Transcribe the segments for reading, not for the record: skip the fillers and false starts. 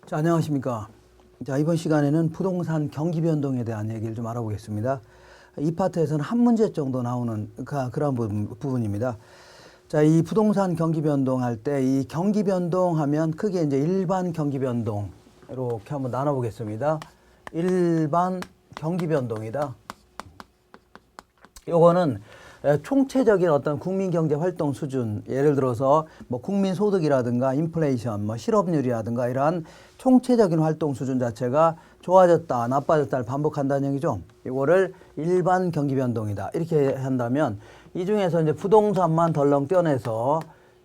자, 안녕하십니까. 자, 이번 시간에는 부동산 경기 변동에 대한 얘기를 좀 알아보겠습니다. 이 파트에서는 한 문제 정도 나오는 그런 부분입니다. 자, 이 부동산 경기 변동할 때 이 경기 변동하면 크게 이제 일반 경기 변동 이렇게 한번 나눠보겠습니다. 일반 경기 변동이다. 요거는 총체적인 어떤 국민 경제 활동 수준, 예를 들어서 뭐 국민 소득이라든가 인플레이션, 뭐 실업률이라든가 이러한 총체적인 활동 수준 자체가 좋아졌다, 나빠졌다를 반복한다는 얘기죠. 이거를 일반 경기 변동이다. 이렇게 한다면 이 중에서 이제 부동산만 덜렁 떼어내서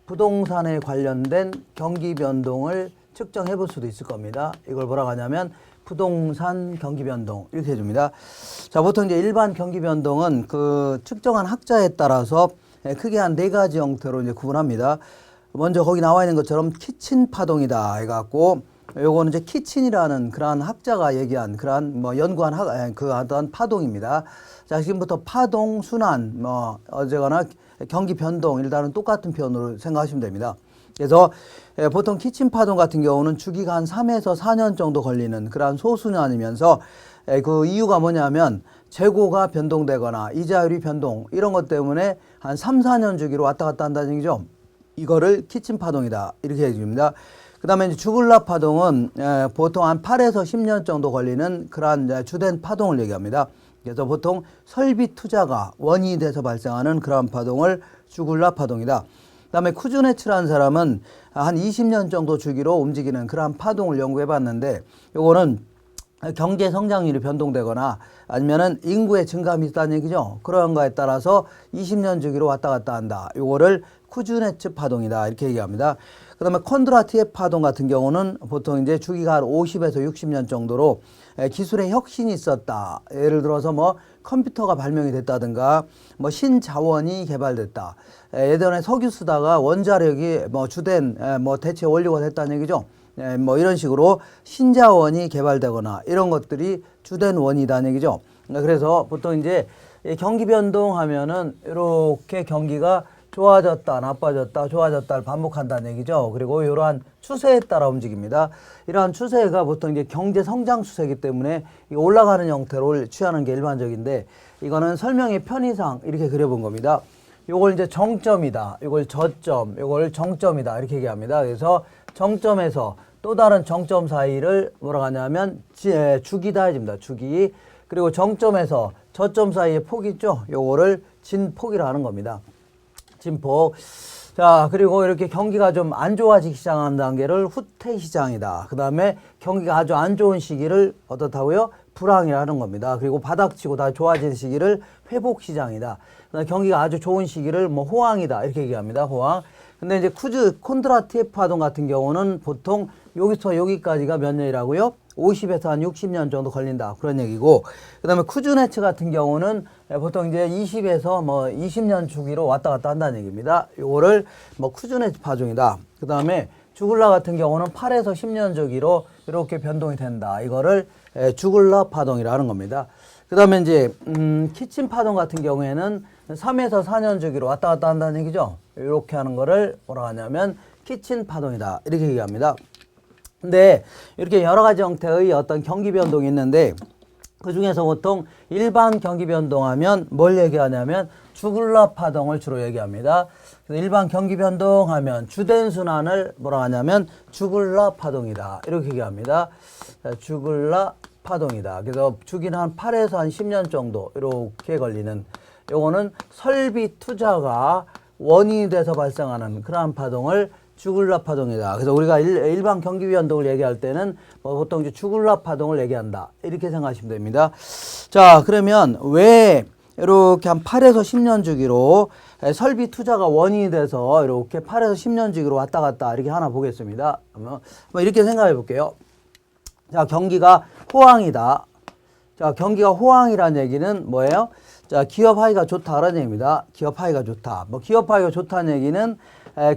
부동산에 관련된 경기 변동을 측정해 볼 수도 있을 겁니다. 이걸 뭐라고 하냐면 부동산 경기 변동 이렇게 해줍니다. 자, 보통 이제 일반 경기 변동은 그 측정한 학자에 따라서 크게 한 네 가지 형태로 이제 구분합니다. 먼저 거기 나와 있는 것처럼 키친 파동이다 해갖고 요거는 이제 키친이라는 그러한 학자가 얘기한 그러한 뭐 연구한 그 어떤 파동입니다. 자, 지금부터 파동, 순환, 뭐 어제거나 경기 변동 일단은 똑같은 표현으로 생각하시면 됩니다. 그래서 보통 키친 파동 같은 경우는 주기가 한 3에서 4년 정도 걸리는 그러한 소순환이면서 그 이유가 뭐냐면 재고가 변동되거나 이자율이 변동 이런 것 때문에 한 3, 4년 주기로 왔다 갔다 한다는 얘기죠. 이거를 키친 파동이다 이렇게 해줍니다. 그 다음에 이제 주글라 파동은 보통 한 8에서 10년 정도 걸리는 그러한 주된 파동을 얘기합니다. 그래서 보통 설비 투자가 원인이 돼서 발생하는 그러한 파동을 주글라 파동이다. 그 다음에 쿠즈네츠라는 사람은 한 20년 정도 주기로 움직이는 그러한 파동을 연구해 봤는데 요거는 경제 성장률이 변동되거나 아니면은 인구의 증감이 있다는 얘기죠. 그런 거에 따라서 20년 주기로 왔다 갔다 한다. 요거를 쿠즈네츠 파동이다. 이렇게 얘기합니다. 그 다음에 콘드라티에 파동 같은 경우는 보통 이제 주기가 한 50에서 60년 정도로 기술의 혁신이 있었다. 예를 들어서 뭐 컴퓨터가 발명이 됐다든가 뭐 신자원이 개발됐다. 예전에 석유 쓰다가 원자력이 뭐 주된 뭐 대체 원료가 됐다는 얘기죠. 뭐 이런 식으로 신자원이 개발되거나 이런 것들이 주된 원이다는 얘기죠. 그래서 보통 이제 경기 변동하면은 이렇게 경기가 좋아졌다, 나빠졌다, 좋아졌다를 반복한다는 얘기죠. 그리고 이러한 추세에 따라 움직입니다. 이러한 추세가 보통 이제 경제 성장 추세이기 때문에 올라가는 형태를 취하는 게 일반적인데 이거는 설명의 편의상 이렇게 그려본 겁니다. 요걸 이제 정점이다, 요걸 저점, 요걸 정점이다 이렇게 얘기합니다. 그래서 정점에서 또 다른 정점 사이를 뭐라고 하냐면 주기다 해줍니다. 주기. 그리고 정점에서 저점 사이의 폭 있죠. 요거를 진폭이라 하는 겁니다. 진폭. 자, 그리고 이렇게 경기가 좀 안 좋아지기 시작하는 단계를 후퇴 시장이다. 그 다음에 경기가 아주 안 좋은 시기를 어떻다고요? 불황이라 하는 겁니다. 그리고 바닥치고 다 좋아지는 시기를 회복 시장이다. 그다음에 경기가 아주 좋은 시기를 뭐 호황이다. 이렇게 얘기합니다. 호황. 근데 이제 콘드라티에 파동 같은 경우는 보통 여기서 여기까지가 몇 년이라고요? 50에서 한 60년 정도 걸린다. 그런 얘기고. 그 다음에 쿠즈네츠 같은 경우는 보통 이제 20에서 뭐 20년 주기로 왔다 갔다 한다는 얘기입니다. 요거를 뭐 쿠즈네츠 파동이다. 그 다음에 주글라 같은 경우는 8에서 10년 주기로 이렇게 변동이 된다. 이거를 주글라 파동이라 하는 겁니다. 그 다음에 이제, 키친 파동 같은 경우에는 3에서 4년 주기로 왔다 갔다 한다는 얘기죠. 이렇게 하는 거를 뭐라 하냐면 키친 파동이다. 이렇게 얘기합니다. 근데 이렇게 여러 가지 형태의 어떤 경기 변동이 있는데 그 중에서 보통 일반 경기 변동하면 뭘 얘기하냐면 주글라 파동을 주로 얘기합니다. 그래서 일반 경기 변동하면 주된 순환을 뭐라 하냐면 주글라 파동이다. 이렇게 얘기합니다. 주글라 파동이다. 그래서 주기는 한 8에서 한 10년 정도 이렇게 걸리는 요거는 설비 투자가 원인이 돼서 발생하는 그러한 파동을 주글라 파동이다. 그래서 우리가 일반 경기 변동을 얘기할 때는 뭐 보통 이제 주글라 파동을 얘기한다. 이렇게 생각하시면 됩니다. 자, 그러면 왜 이렇게 한 8에서 10년 주기로 설비 투자가 원인이 돼서 이렇게 8에서 10년 주기로 왔다 갔다 이렇게 하나 보겠습니다. 한번 이렇게 생각해 볼게요. 자, 경기가 호황이다. 자, 경기가 호황이라는 얘기는 뭐예요? 자, 기업 하기가 좋다라는 얘기입니다. 기업 하기가 좋다. 뭐 기업 하기가 좋다는 얘기는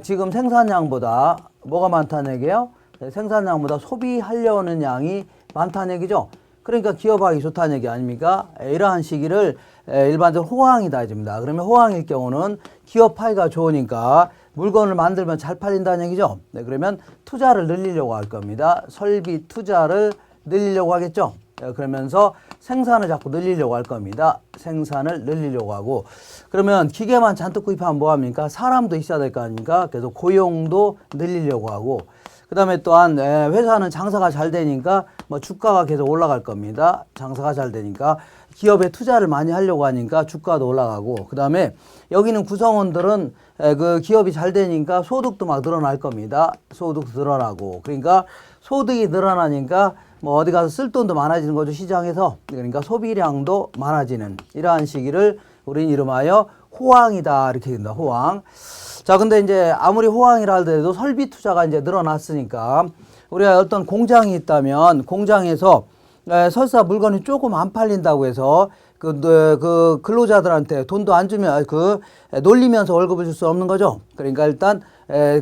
지금 생산량보다 뭐가 많다는 얘기예요? 생산량보다 소비하려는 양이 많다는 얘기죠. 그러니까 기업하기 좋다는 얘기 아닙니까? 이러한 시기를 일반적으로 호황이다 해줍니다. 그러면 호황일 경우는 기업 파이가 좋으니까 물건을 만들면 잘 팔린다는 얘기죠. 네, 그러면 투자를 늘리려고 할 겁니다. 설비 투자를 늘리려고 하겠죠. 네, 그러면서 생산을 자꾸 늘리려고 할 겁니다. 생산을 늘리려고 하고, 그러면 기계만 잔뜩 구입하면 뭐합니까? 사람도 있어야 될 거 아닙니까? 그래서 고용도 늘리려고 하고, 그 다음에 또한 회사는 장사가 잘 되니까 뭐 주가가 계속 올라갈 겁니다. 장사가 잘 되니까 기업에 투자를 많이 하려고 하니까 주가도 올라가고, 그 다음에 여기는 구성원들은 그 기업이 잘 되니까 소득도 막 늘어날 겁니다. 소득도 늘어나고, 그러니까 소득이 늘어나니까 뭐 어디 가서 쓸 돈도 많아지는 거죠, 시장에서. 그러니까 소비량도 많아지는 이러한 시기를 우리는 이름하여 호황이다, 이렇게 된다. 호황. 자, 근데 이제 아무리 호황이라 하더라도 설비 투자가 이제 늘어났으니까 우리가 어떤 공장이 있다면 공장에서 설사 물건이 조금 안 팔린다고 해서 그 근로자들한테 돈도 안 주면 놀리면서 월급을 줄 수 없는 거죠. 그러니까 일단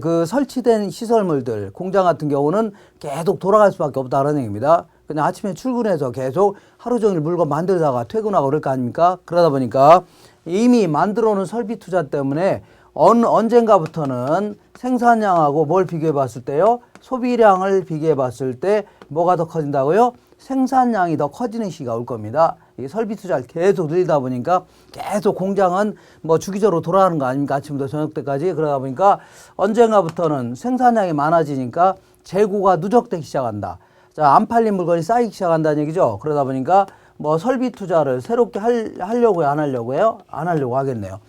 그 설치된 시설물들, 공장 같은 경우는 계속 돌아갈 수밖에 없다는 얘기입니다. 그냥 아침에 출근해서 계속 하루 종일 물건 만들다가 퇴근하고 그럴 거 아닙니까? 그러다 보니까 이미 만들어 놓은 설비 투자 때문에 언젠가부터는 생산량하고 뭘 비교해 봤을 때요? 소비량을 비교해 봤을 때 뭐가 더 커진다고요? 생산량이 더 커지는 시기가 올 겁니다. 이 설비 투자를 계속 늘리다 보니까 계속 공장은 뭐 주기적으로 돌아가는 거 아닙니까? 아침부터 저녁 때까지. 그러다 보니까 언젠가부터는 생산량이 많아지니까 재고가 누적되기 시작한다. 자, 안 팔린 물건이 쌓이기 시작한다는 얘기죠. 그러다 보니까 뭐 설비 투자를 새롭게 하려고요? 안 하려고요? 안 하려고 하겠네요.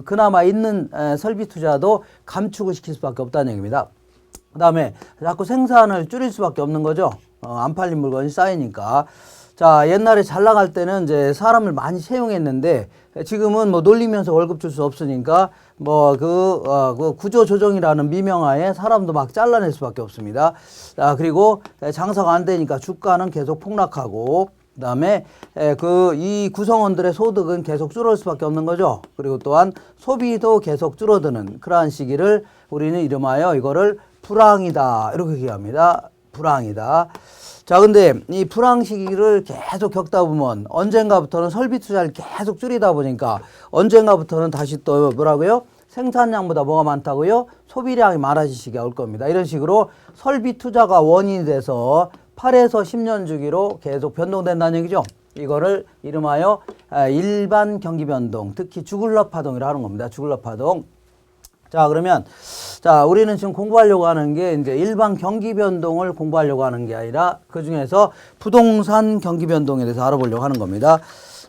그나마 있는 설비 투자도 감축을 시킬 수밖에 없다는 얘기입니다. 그 다음에 자꾸 생산을 줄일 수밖에 없는 거죠. 안 팔린 물건이 쌓이니까. 자, 옛날에 잘 나갈 때는 이제 사람을 많이 채용했는데 지금은 뭐 놀리면서 월급 줄 수 없으니까 뭐 그 구조 조정이라는 미명하에 사람도 막 잘라낼 수밖에 없습니다. 자, 그리고 장사가 안 되니까 주가는 계속 폭락하고, 그 다음에 이 구성원들의 소득은 계속 줄어들 수밖에 없는 거죠. 그리고 또한 소비도 계속 줄어드는 그러한 시기를 우리는 이름하여 이거를 불황이다, 이렇게 얘기합니다. 불황이다. 자, 근데 이 불황 시기를 계속 겪다 보면 언젠가부터는 설비 투자를 계속 줄이다 보니까 언젠가부터는 다시 또 뭐라고요? 생산량보다 뭐가 많다고요? 소비량이 많아질 시기가 올 겁니다. 이런 식으로 설비 투자가 원인이 돼서 8에서 10년 주기로 계속 변동된다는 얘기죠. 이거를 이름하여 일반 경기 변동, 특히 주글러 파동이라고 하는 겁니다. 주글러 파동. 자, 그러면 자, 우리는 지금 공부하려고 하는 게 이제 일반 경기 변동을 공부하려고 하는 게 아니라 그 중에서 부동산 경기 변동에 대해서 알아보려고 하는 겁니다.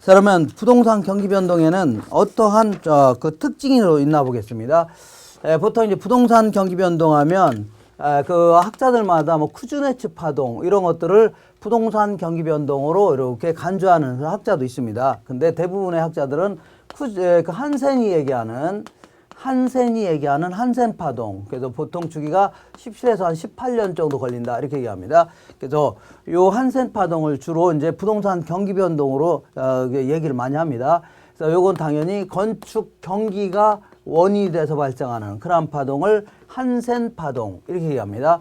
자, 그러면 부동산 경기 변동에는 어떠한 그 특징이 있나 보겠습니다. 보통 이제 부동산 경기 변동하면 그 학자들마다 뭐 쿠즈네츠 파동 이런 것들을 부동산 경기 변동으로 이렇게 간주하는 학자도 있습니다. 근데 대부분의 학자들은 그 한센이 얘기하는 한센 파동. 그래서 보통 주기가 17에서 한 18년 정도 걸린다, 이렇게 얘기합니다. 그래서 요 한센 파동을 주로 이제 부동산 경기 변동으로 얘기를 많이 합니다. 그래서 요건 당연히 건축 경기가 원인이 돼서 발생하는 그러한 파동을 한센 파동, 이렇게 얘기합니다.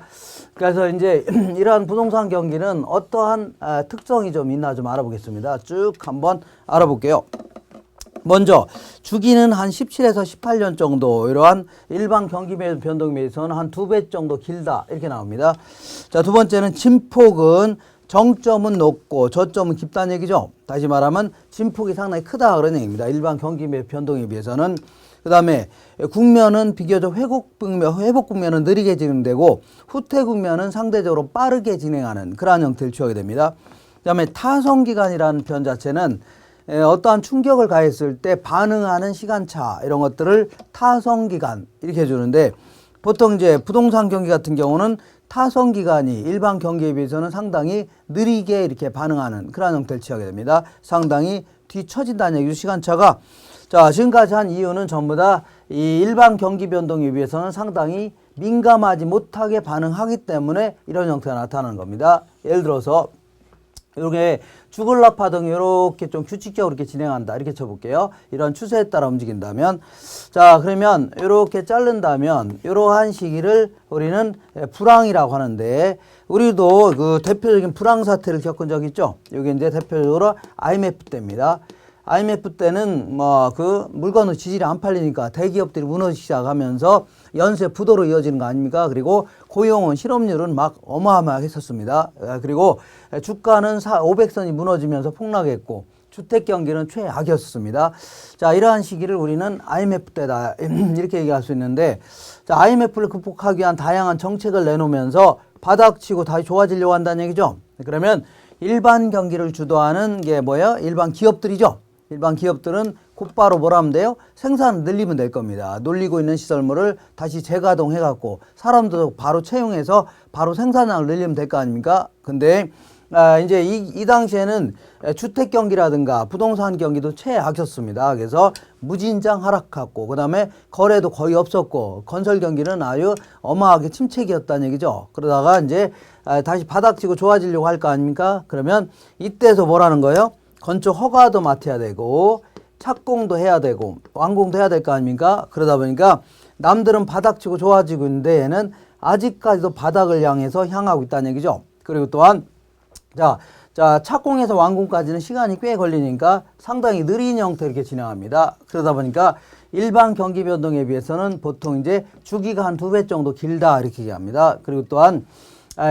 그래서 이제 이러한 부동산 경기는 어떠한 특성이 좀 있나 좀 알아보겠습니다. 쭉 한번 알아볼게요. 먼저 주기는 한 17에서 18년 정도, 이러한 일반 경기 변동에 비해서는 한 2배 정도 길다, 이렇게 나옵니다. 자, 두 번째는 진폭은 정점은 높고 저점은 깊다는 얘기죠. 다시 말하면 진폭이 상당히 크다, 그런 얘기입니다. 일반 경기 변동에 비해서는. 그 다음에 국면은 비교적 회복 국면은 느리게 진행되고 후퇴 국면은 상대적으로 빠르게 진행하는 그러한 형태를 취하게 됩니다. 그 다음에 타성기간이라는 표현 자체는 어떠한 충격을 가했을 때 반응하는 시간차, 이런 것들을 타성기간, 이렇게 해주는데, 보통 이제 부동산 경기 같은 경우는 타성기간이 일반 경기에 비해서는 상당히 느리게 이렇게 반응하는 그런 형태를 취하게 됩니다. 상당히 뒤처진다는 얘기죠, 시간차가. 자, 지금까지 한 이유는 전부 다 이 일반 경기 변동에 비해서는 상당히 민감하지 못하게 반응하기 때문에 이런 형태가 나타나는 겁니다. 예를 들어서 이렇게 주글러 파동이 이렇게 좀 규칙적으로 이렇게 진행한다, 이렇게 쳐볼게요. 이런 추세에 따라 움직인다면, 자, 그러면 이렇게 자른다면 이러한 시기를 우리는 불황이라고 하는데, 우리도 그 대표적인 불황 사태를 겪은 적 있죠. 여기 이제 대표적으로 IMF 때입니다. IMF 때는 뭐 그 물건의 지질이 안 팔리니까 대기업들이 무너지기 시작하면서 연쇄 부도로 이어지는 거 아닙니까? 그리고 고용은 실업률은 막 어마어마하게 했었습니다. 그리고 주가는 500선이 무너지면서 폭락했고 주택 경기는 최악이었습니다. 자, 이러한 시기를 우리는 IMF 때다 이렇게 얘기할 수 있는데, 자, IMF를 극복하기 위한 다양한 정책을 내놓으면서 바닥치고 다시 좋아지려고 한다는 얘기죠. 그러면 일반 경기를 주도하는 게 뭐예요? 일반 기업들이죠. 일반 기업들은 곧바로 뭐라 하면 돼요? 생산을 늘리면 될 겁니다. 놀리고 있는 시설물을 다시 재가동해 갖고 사람도 바로 채용해서 바로 생산량을 늘리면 될 거 아닙니까? 근데 이제 이 당시에는 주택 경기라든가 부동산 경기도 최악이었습니다. 그래서 무진장 하락했고, 그 다음에 거래도 거의 없었고, 건설 경기는 아주 어마하게 침체기였다는 얘기죠. 그러다가 이제 다시 바닥치고 좋아지려고 할 거 아닙니까? 그러면 이때서 뭐라는 거예요? 건축 허가도 맡아야 되고, 착공도 해야 되고, 완공도 해야 될 거 아닙니까? 그러다 보니까 남들은 바닥치고 좋아지고 있는데 얘는 아직까지도 바닥을 향하고 있다는 얘기죠. 그리고 또한 자, 착공해서 완공까지는 시간이 꽤 걸리니까 상당히 느린 형태로 이렇게 진행합니다. 그러다 보니까 일반 경기 변동에 비해서는 보통 이제 주기가 한 2배 정도 길다 이렇게 얘기합니다. 그리고 또한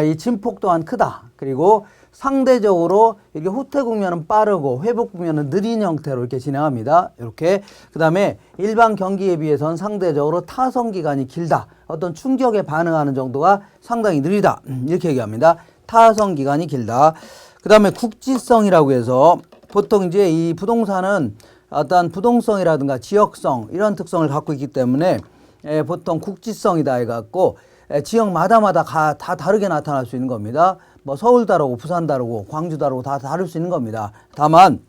이 진폭 또한 크다. 그리고 상대적으로 이렇게 후퇴 국면은 빠르고 회복 국면은 느린 형태로 이렇게 진행합니다. 이렇게. 그 다음에 일반 경기에 비해서는 상대적으로 타선 기간이 길다. 어떤 충격에 반응하는 정도가 상당히 느리다. 이렇게 얘기합니다. 타선 기간이 길다. 그 다음에 국지성이라고 해서 보통 이제 이 부동산은 어떤 부동성이라든가 지역성 이런 특성을 갖고 있기 때문에 보통 국지성이다 해갖고 지역마다마다 다 다르게 나타날 수 있는 겁니다. 뭐 서울 다르고 부산 다르고 광주 다르고 다 다를 수 있는 겁니다. 다만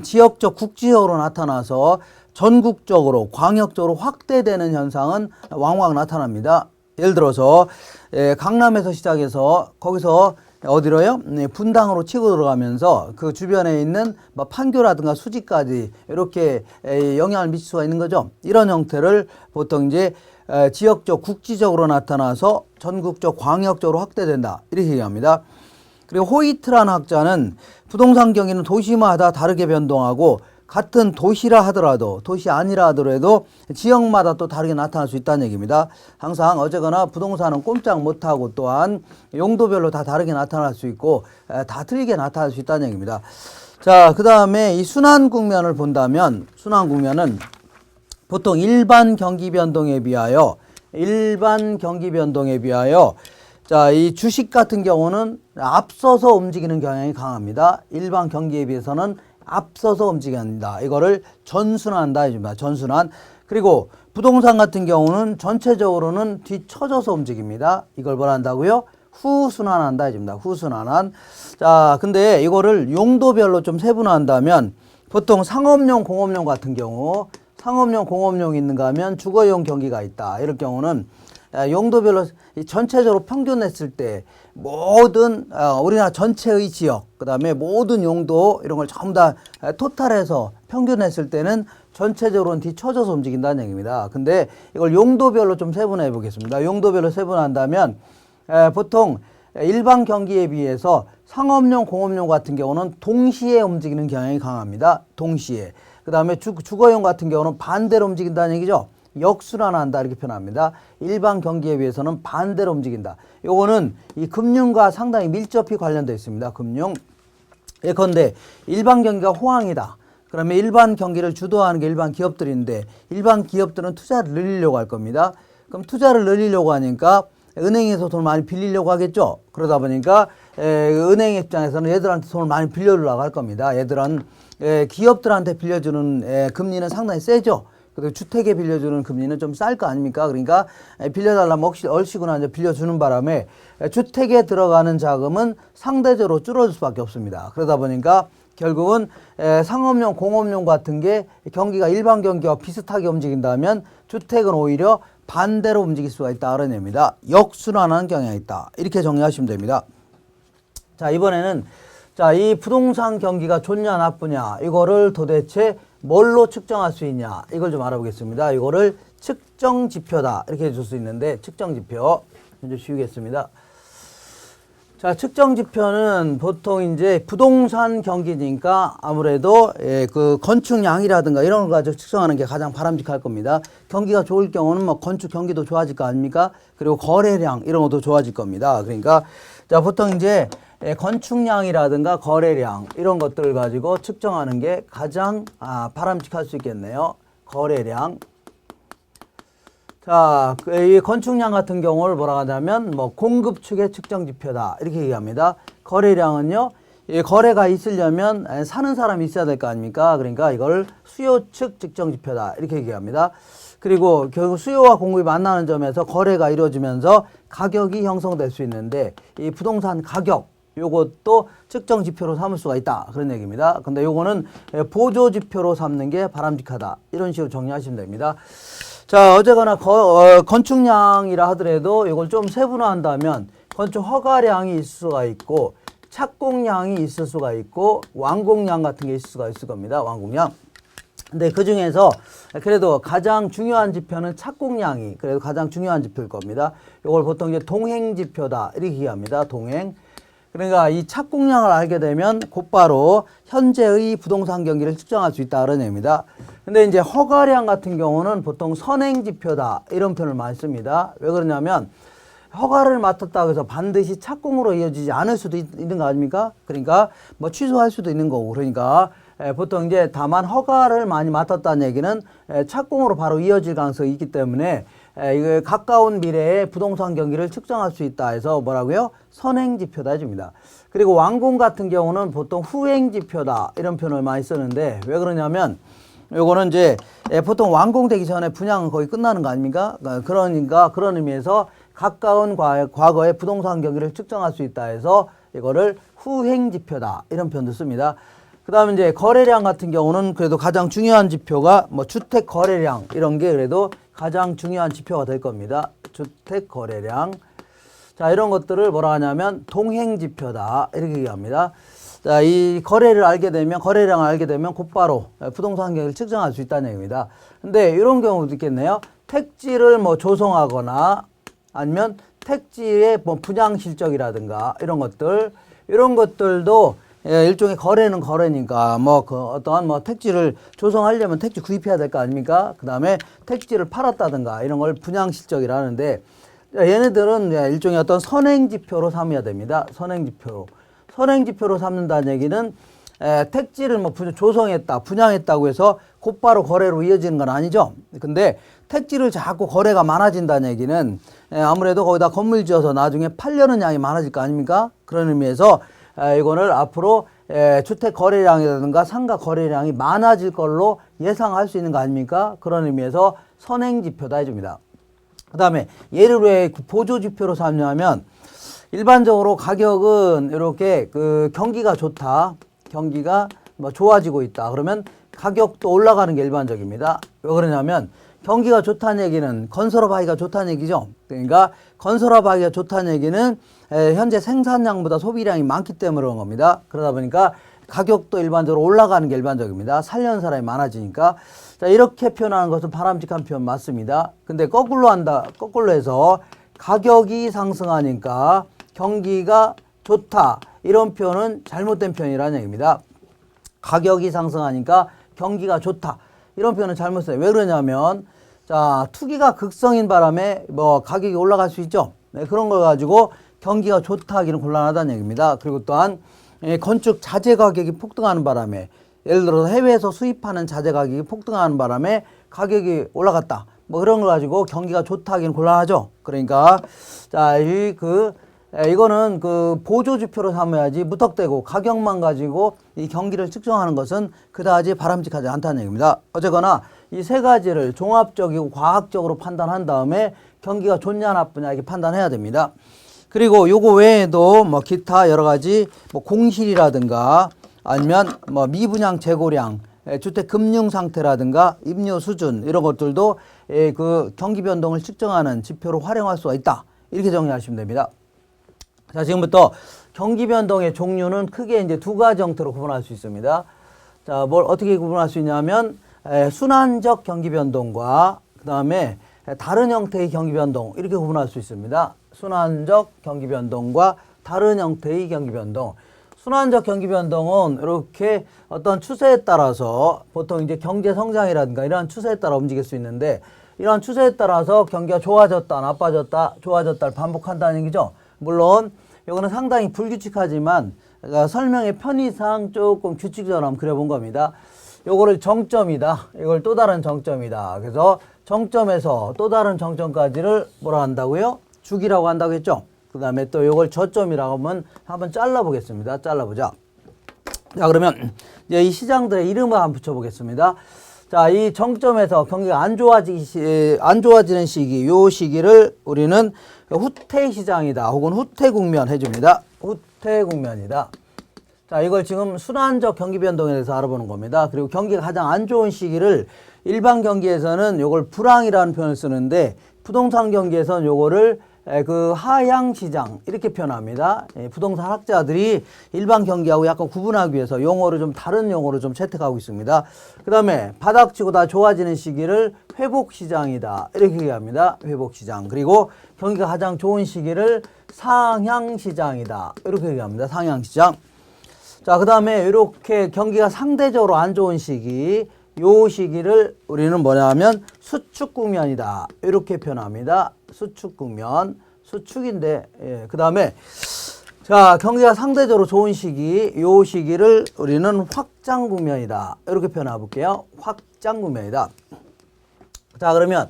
지역적 국지적으로 나타나서 전국적으로 광역적으로 확대되는 현상은 왕왕 나타납니다. 예를 들어서 강남에서 시작해서 거기서 어디로요? 분당으로 치고 들어가면서 그 주변에 있는 뭐 판교라든가 수지까지 이렇게 영향을 미칠 수가 있는 거죠. 이런 형태를 보통 이제 지역적 국지적으로 나타나서 전국적 광역적으로 확대된다 이렇게 얘기합니다. 그리고 호이트라는 학자는 부동산 경기는 도시마다 다르게 변동하고 같은 도시라 하더라도 도시 아니라 하더라도 지역마다 또 다르게 나타날 수 있다는 얘기입니다. 항상 어쨌거나 부동산은 꼼짝 못하고 또한 용도별로 다 다르게 나타날 수 있고 다 틀리게 나타날 수 있다는 얘기입니다. 자, 그 다음에 이 순환 국면을 본다면 순환 국면은 보통 일반 경기 변동에 비하여 자, 이 주식 같은 경우는 앞서서 움직이는 경향이 강합니다. 일반 경기에 비해서는 앞서서 움직인다. 이거를 전순환한다 해줍니다. 전순환. 그리고 부동산 같은 경우는 전체적으로는 뒤처져서 움직입니다. 이걸 뭘 한다고요? 후순환한다 해줍니다. 후순환한. 자, 근데 이거를 용도별로 좀 세분화한다면 보통 상업용, 공업용 같은 경우 상업용, 공업용이 있는가 하면 주거용 경기가 있다. 이럴 경우는 용도별로 전체적으로 평균했을 때 모든 우리나라 전체의 지역 그 다음에 모든 용도 이런 걸 전부 다 토탈해서 평균했을 때는 전체적으로는 뒤처져서 움직인다는 얘기입니다. 근데 이걸 용도별로 좀 세분화해 보겠습니다. 용도별로 세분화한다면 보통 일반 경기에 비해서 상업용, 공업용 같은 경우는 동시에 움직이는 경향이 강합니다. 동시에. 그 다음에 주거용 같은 경우는 반대로 움직인다는 얘기죠. 역순환한다 이렇게 표현합니다. 일반 경기에 비해서는 반대로 움직인다. 요거는 이 금융과 상당히 밀접히 관련되어 있습니다. 금융. 예컨대 일반 경기가 호황이다. 그러면 일반 경기를 주도하는 게 일반 기업들인데 일반 기업들은 투자를 늘리려고 할 겁니다. 그럼 투자를 늘리려고 하니까 은행에서 돈을 많이 빌리려고 하겠죠. 그러다 보니까 은행 입장에서는 얘들한테 돈을 많이 빌려주려고 할 겁니다. 얘들은 기업들한테 빌려주는 금리는 상당히 세죠. 그리고 주택에 빌려주는 금리는 좀 쌀 거 아닙니까? 그러니까 빌려달라면 얼씨구나 이제 빌려주는 바람에 주택에 들어가는 자금은 상대적으로 줄어들 수밖에 없습니다. 그러다 보니까 결국은 상업용, 공업용 같은 게 경기가 일반 경기와 비슷하게 움직인다면 주택은 오히려 반대로 움직일 수가 있다 그런 얘기입니다. 역순환하는 경향이 있다. 이렇게 정리하시면 됩니다. 자, 이번에는 자, 이 부동산 경기가 좋냐 나쁘냐 이거를 도대체 뭘로 측정할 수 있냐 이걸 좀 알아보겠습니다. 이거를 측정 지표다 이렇게 줄 수 있는데 측정 지표 먼저 지우겠습니다. 자, 측정 지표는 보통 이제 부동산 경기니까 아무래도 그 건축량이라든가 이런 걸 가지고 측정하는 게 가장 바람직할 겁니다. 경기가 좋을 경우는 뭐 건축 경기도 좋아질 거 아닙니까? 그리고 거래량 이런 것도 좋아질 겁니다. 그러니까 자, 보통 이제 건축량이라든가 거래량 이런 것들을 가지고 측정하는 게 가장 바람직할 수 있겠네요. 거래량. 자, 이 건축량 같은 경우를 뭐라 하냐면 뭐 공급 측의 측정 지표다 이렇게 얘기합니다. 거래량은요, 이 거래가 있으려면 사는 사람이 있어야 될 거 아닙니까? 그러니까 이걸 수요 측 측정 지표다 이렇게 얘기합니다. 그리고 결국 수요와 공급이 만나는 점에서 거래가 이루어지면서 가격이 형성될 수 있는데 이 부동산 가격 요것도 측정 지표로 삼을 수가 있다 그런 얘기입니다. 근데 요거는 보조 지표로 삼는 게 바람직하다 이런 식으로 정리하시면 됩니다. 자, 어쨌거나 건축량이라 하더라도 이걸 좀 세분화한다면 건축 허가량이 있을 수가 있고 착공량이 있을 수가 있고 완공량 같은 게 있을 수가 있을 겁니다. 완공량. 근데 그 중에서 그래도 가장 중요한 지표는 착공량이 그래도 가장 중요한 지표일 겁니다. 이걸 보통 이제 동행 지표다 이렇게 얘기합니다. 동행. 그러니까 이 착공량을 알게 되면 곧바로 현재의 부동산 경기를 측정할 수 있다 그런 얘기입니다. 근데 이제 허가량 같은 경우는 보통 선행 지표다 이런 표현을 많이 씁니다. 왜 그러냐면 허가를 맡았다고 해서 반드시 착공으로 이어지지 않을 수도 있는 거 아닙니까? 그러니까 뭐 취소할 수도 있는 거고 그러니까 보통 이제 다만 허가를 많이 맡았다는 얘기는 착공으로 바로 이어질 가능성이 있기 때문에 이거 가까운 미래에 부동산 경기를 측정할 수 있다 해서 뭐라고요? 선행 지표다 해줍니다. 그리고 완공 같은 경우는 보통 후행 지표다 이런 표현을 많이 쓰는데 왜 그러냐면 요거는 이제 보통 완공되기 전에 분양은 거의 끝나는 거 아닙니까? 그러니까 그런 의미에서 가까운 과거의 부동산 경기를 측정할 수 있다 해서 이거를 후행 지표다 이런 표현도 씁니다. 그 다음에 이제 거래량 같은 경우는 그래도 가장 중요한 지표가 뭐 주택 거래량 이런 게 그래도 가장 중요한 지표가 될 겁니다. 주택 거래량. 자, 이런 것들을 뭐라 하냐면 동행 지표다 이렇게 얘기합니다. 자, 이 거래량을 알게 되면 곧바로 부동산 경기를 측정할 수 있다는 얘기입니다. 근데 이런 경우도 있겠네요. 택지를 뭐 조성하거나 아니면 택지의 뭐 분양 실적이라든가 이런 것들도 일종의 거래는 거래니까 뭐 그 어떠한 뭐 택지를 조성하려면 택지 구입해야 될 거 아닙니까? 그 다음에 택지를 팔았다든가 이런 걸 분양 실적이라 하는데 얘네들은 일종의 어떤 선행 지표로 삼아야 됩니다. 선행 지표로 삼는다는 얘기는 택지를 뭐 조성했다, 분양했다고 해서 곧바로 거래로 이어지는 건 아니죠. 근데 택지를 자꾸 거래가 많아진다는 얘기는 아무래도 거기다 건물 지어서 나중에 팔려는 양이 많아질 거 아닙니까? 그런 의미에서 이거를 앞으로 주택 거래량이라든가 상가 거래량이 많아질 걸로 예상할 수 있는 거 아닙니까? 그런 의미에서 선행 지표다 해줍니다. 그 다음에 얘를 왜 보조 지표로 삼냐면 일반적으로 가격은 이렇게 그 경기가 좋다. 경기가 뭐 좋아지고 있다. 그러면 가격도 올라가는 게 일반적입니다. 왜 그러냐면 경기가 좋다는 얘기는 건설업 하기가 좋다는 얘기죠. 그러니까 건설업 하기가 좋다는 얘기는 현재 생산량보다 소비량이 많기 때문에 그런 겁니다. 그러다 보니까 가격도 일반적으로 올라가는 게 일반적입니다. 살려는 사람이 많아지니까. 자, 이렇게 표현하는 것은 바람직한 표현 맞습니다. 근데 거꾸로 해서 가격이 상승하니까 경기가 좋다. 이런 표현은 잘못된 표현이라는 얘기입니다. 가격이 상승하니까 경기가 좋다. 이런 표현은 잘못 써요. 왜 그러냐면, 자, 투기가 극성인 바람에 뭐 가격이 올라갈 수 있죠. 네, 그런 걸 가지고 경기가 좋다 하기는 곤란하다는 얘기입니다. 그리고 또한 건축 자재 가격이 폭등하는 바람에 예를 들어서 해외에서 수입하는 자재 가격이 폭등하는 바람에 가격이 올라갔다. 뭐 그런 걸 가지고 경기가 좋다 하기는 곤란하죠. 그러니까 자, 이거는 그 보조 지표로 삼아야지 무턱대고 가격만 가지고 이 경기를 측정하는 것은 그다지 바람직하지 않다는 얘기입니다. 어쨌거나 이 세 가지를 종합적이고 과학적으로 판단한 다음에 경기가 좋냐 나쁘냐 이렇게 판단해야 됩니다. 그리고 요거 외에도 뭐 기타 여러 가지 뭐 공실이라든가 아니면 뭐 미분양 재고량, 주택 금융 상태라든가 임료 수준 이런 것들도 그 경기 변동을 측정하는 지표로 활용할 수가 있다. 이렇게 정리하시면 됩니다. 자, 지금부터 경기 변동의 종류는 크게 이제 두 가지 형태로 구분할 수 있습니다. 자, 뭘 어떻게 구분할 수 있냐면 순환적 경기 변동과 그다음에 다른 형태의 경기 변동 이렇게 구분할 수 있습니다. 순환적 경기 변동과 다른 형태의 경기 변동. 순환적 경기 변동은 이렇게 어떤 추세에 따라서 보통 이제 경제 성장이라든가 이러한 추세에 따라 움직일 수 있는데 이러한 추세에 따라서 경기가 좋아졌다, 나빠졌다, 좋아졌다를 반복한다는 얘기죠. 물론 이거는 상당히 불규칙하지만 설명의 편의상 조금 규칙적으로 한번 그려본 겁니다. 요거를 정점이다. 이걸 또 다른 정점이다. 그래서 정점에서 또 다른 정점까지를 뭐라 한다고요? 주기라고 한다고 했죠. 그 다음에 또 요걸 저점이라고 하면 한번 잘라보겠습니다. 잘라보자. 자, 그러면 이제 이 시장들의 이름을 한번 붙여보겠습니다. 자, 이 정점에서 경기가 안 좋아지는 시기, 요 시기를 우리는 후퇴 시장이다. 혹은 후퇴 국면 해줍니다. 후퇴 국면이다. 자, 이걸 지금 순환적 경기 변동에 대해서 알아보는 겁니다. 그리고 경기가 가장 안 좋은 시기를 일반 경기에서는 요걸 불황이라는 표현을 쓰는데 부동산 경기에서는 요거를 그 하향 시장 이렇게 표현합니다. 부동산 학자들이 일반 경기하고 약간 구분하기 위해서 용어를 좀 다른 용어로 좀 채택하고 있습니다. 그 다음에 바닥치고 다 좋아지는 시기를 회복 시장이다 이렇게 얘기합니다. 회복 시장. 그리고 경기가 가장 좋은 시기를 상향 시장이다 이렇게 얘기합니다. 상향 시장. 자, 그 다음에 이렇게 경기가 상대적으로 안 좋은 시기, 요 시기를 우리는 뭐냐 하면 수축 국면이다 이렇게 표현합니다. 수축 국면, 수축인데, 예. 그 다음에 자, 경기가 상대적으로 좋은 시기, 요 시기를 우리는 확장 국면이다 이렇게 표현해 볼게요. 확장 국면이다. 자, 그러면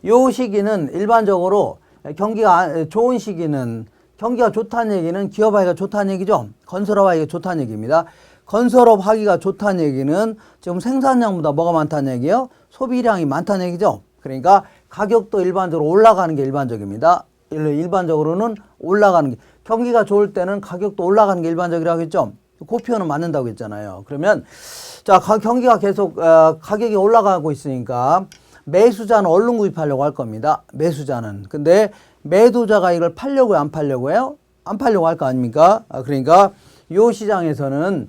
요 시기는 일반적으로 경기가 좋은 시기는 경기가 좋다는 얘기는 기업하기가 좋다는 얘기죠. 건설업하기가 좋다는 얘기입니다. 건설업하기가 좋다는 얘기는 지금 생산량보다 뭐가 많다는 얘기예요? 소비량이 많다는 얘기죠. 그러니까 가격도 일반적으로 올라가는 게 일반적입니다. 일반적으로는 올라가는 게 경기가 좋을 때는 가격도 올라가는 게 일반적이라고 했죠. 그 표현은 맞는다고 했잖아요. 그러면 자, 경기가 계속 가격이 올라가고 있으니까 매수자는 얼른 구입하려고 할 겁니다. 매수자는. 근데 매도자가 이걸 팔려고요, 안 팔려고요? 안 팔려고 할 거 아닙니까? 그러니까 요 시장에서는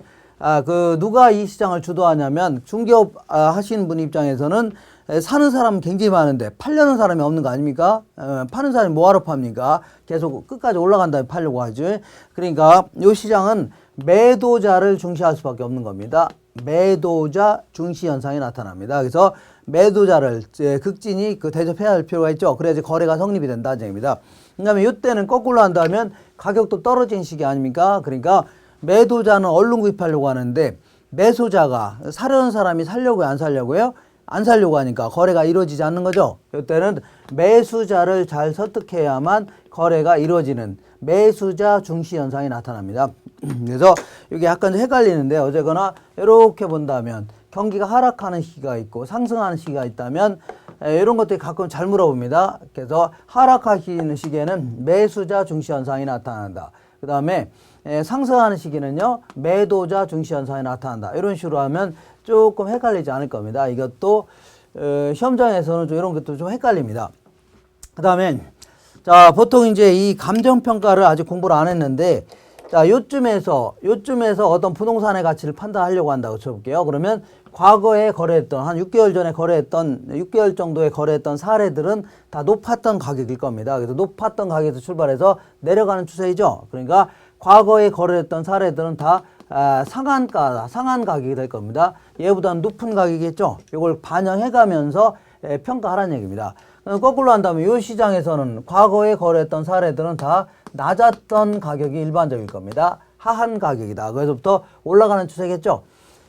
누가 이 시장을 주도하냐면 중개업 하시는 분 입장에서는 사는 사람은 굉장히 많은데 팔려는 사람이 없는 거 아닙니까? 파는 사람이 뭐하러 팝니까? 계속 끝까지 올라간 다음에 팔려고 하죠. 그러니까 요 시장은 매도자를 중시할 수밖에 없는 겁니다. 매도자 중시 현상이 나타납니다. 그래서 매도자를 극진히 대접해야 할 필요가 있죠. 그래야지 거래가 성립이 된다는 얘기입니다. 그다음에 이때는 거꾸로 한다면 가격도 떨어진 시기 아닙니까? 그러니까 매도자는 얼른 구입하려고 하는데 매수자가 사려는 사람이 살려고요, 안 살려고요? 안 살려고 하니까 거래가 이루어지지 않는 거죠. 이때는 매수자를 잘 설득해야만 거래가 이루어지는 매수자 중시 현상이 나타납니다. 그래서 이게 약간 헷갈리는데 어쨌거나 이렇게 본다면 경기가 하락하는 시기가 있고 상승하는 시기가 있다면 이런 것들이 가끔 잘 물어봅니다. 그래서 하락하시는 시기에는 매수자 중시 현상이 나타난다. 그 다음에 상승하는 시기는요 매도자 중시 현상이 나타난다. 이런 식으로 하면 조금 헷갈리지 않을 겁니다. 이것도 시험장에서는 좀 이런 것도 좀 헷갈립니다. 그 다음에 자, 보통 이제 이 감정평가를 아직 공부를 안 했는데 자, 요쯤에서 어떤 부동산의 가치를 판단하려고 한다고 쳐볼게요. 그러면 과거에 거래했던 한 6개월 전에 거래했던 6개월 정도에 거래했던 사례들은 다 높았던 가격일 겁니다. 그래서 높았던 가격에서 출발해서 내려가는 추세이죠. 그러니까 과거에 거래했던 사례들은 다 상한 가격이 될 겁니다. 얘보다 높은 가격이겠죠. 이걸 반영해 가면서 평가하라는 얘기입니다. 거꾸로 한다면 이 시장에서는 과거에 거래했던 사례들은 다 낮았던 가격이 일반적일 겁니다. 하한 가격이다. 그래서부터 올라가는 추세겠죠.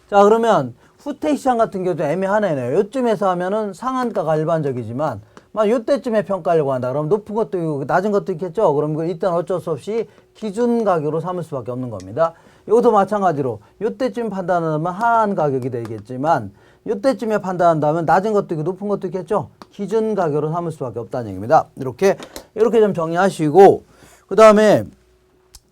자, 그러면 후퇴 시장 같은 경우도 애매하네요. 요쯤에서 하면은 상한가가 일반적이지만 요때쯤에 평가하려고 한다. 그럼 높은 것도 있고 낮은 것도 있겠죠. 그럼 일단 어쩔 수 없이 기준 가격으로 삼을 수밖에 없는 겁니다. 이것도 마찬가지로 요때쯤 판단하면 하한 가격이 되겠지만 요때쯤에 판단한다면 낮은 것도 있고 높은 것도 있겠죠. 기준 가격으로 삼을 수밖에 없다는 얘기입니다. 이렇게 좀 정리하시고 그 다음에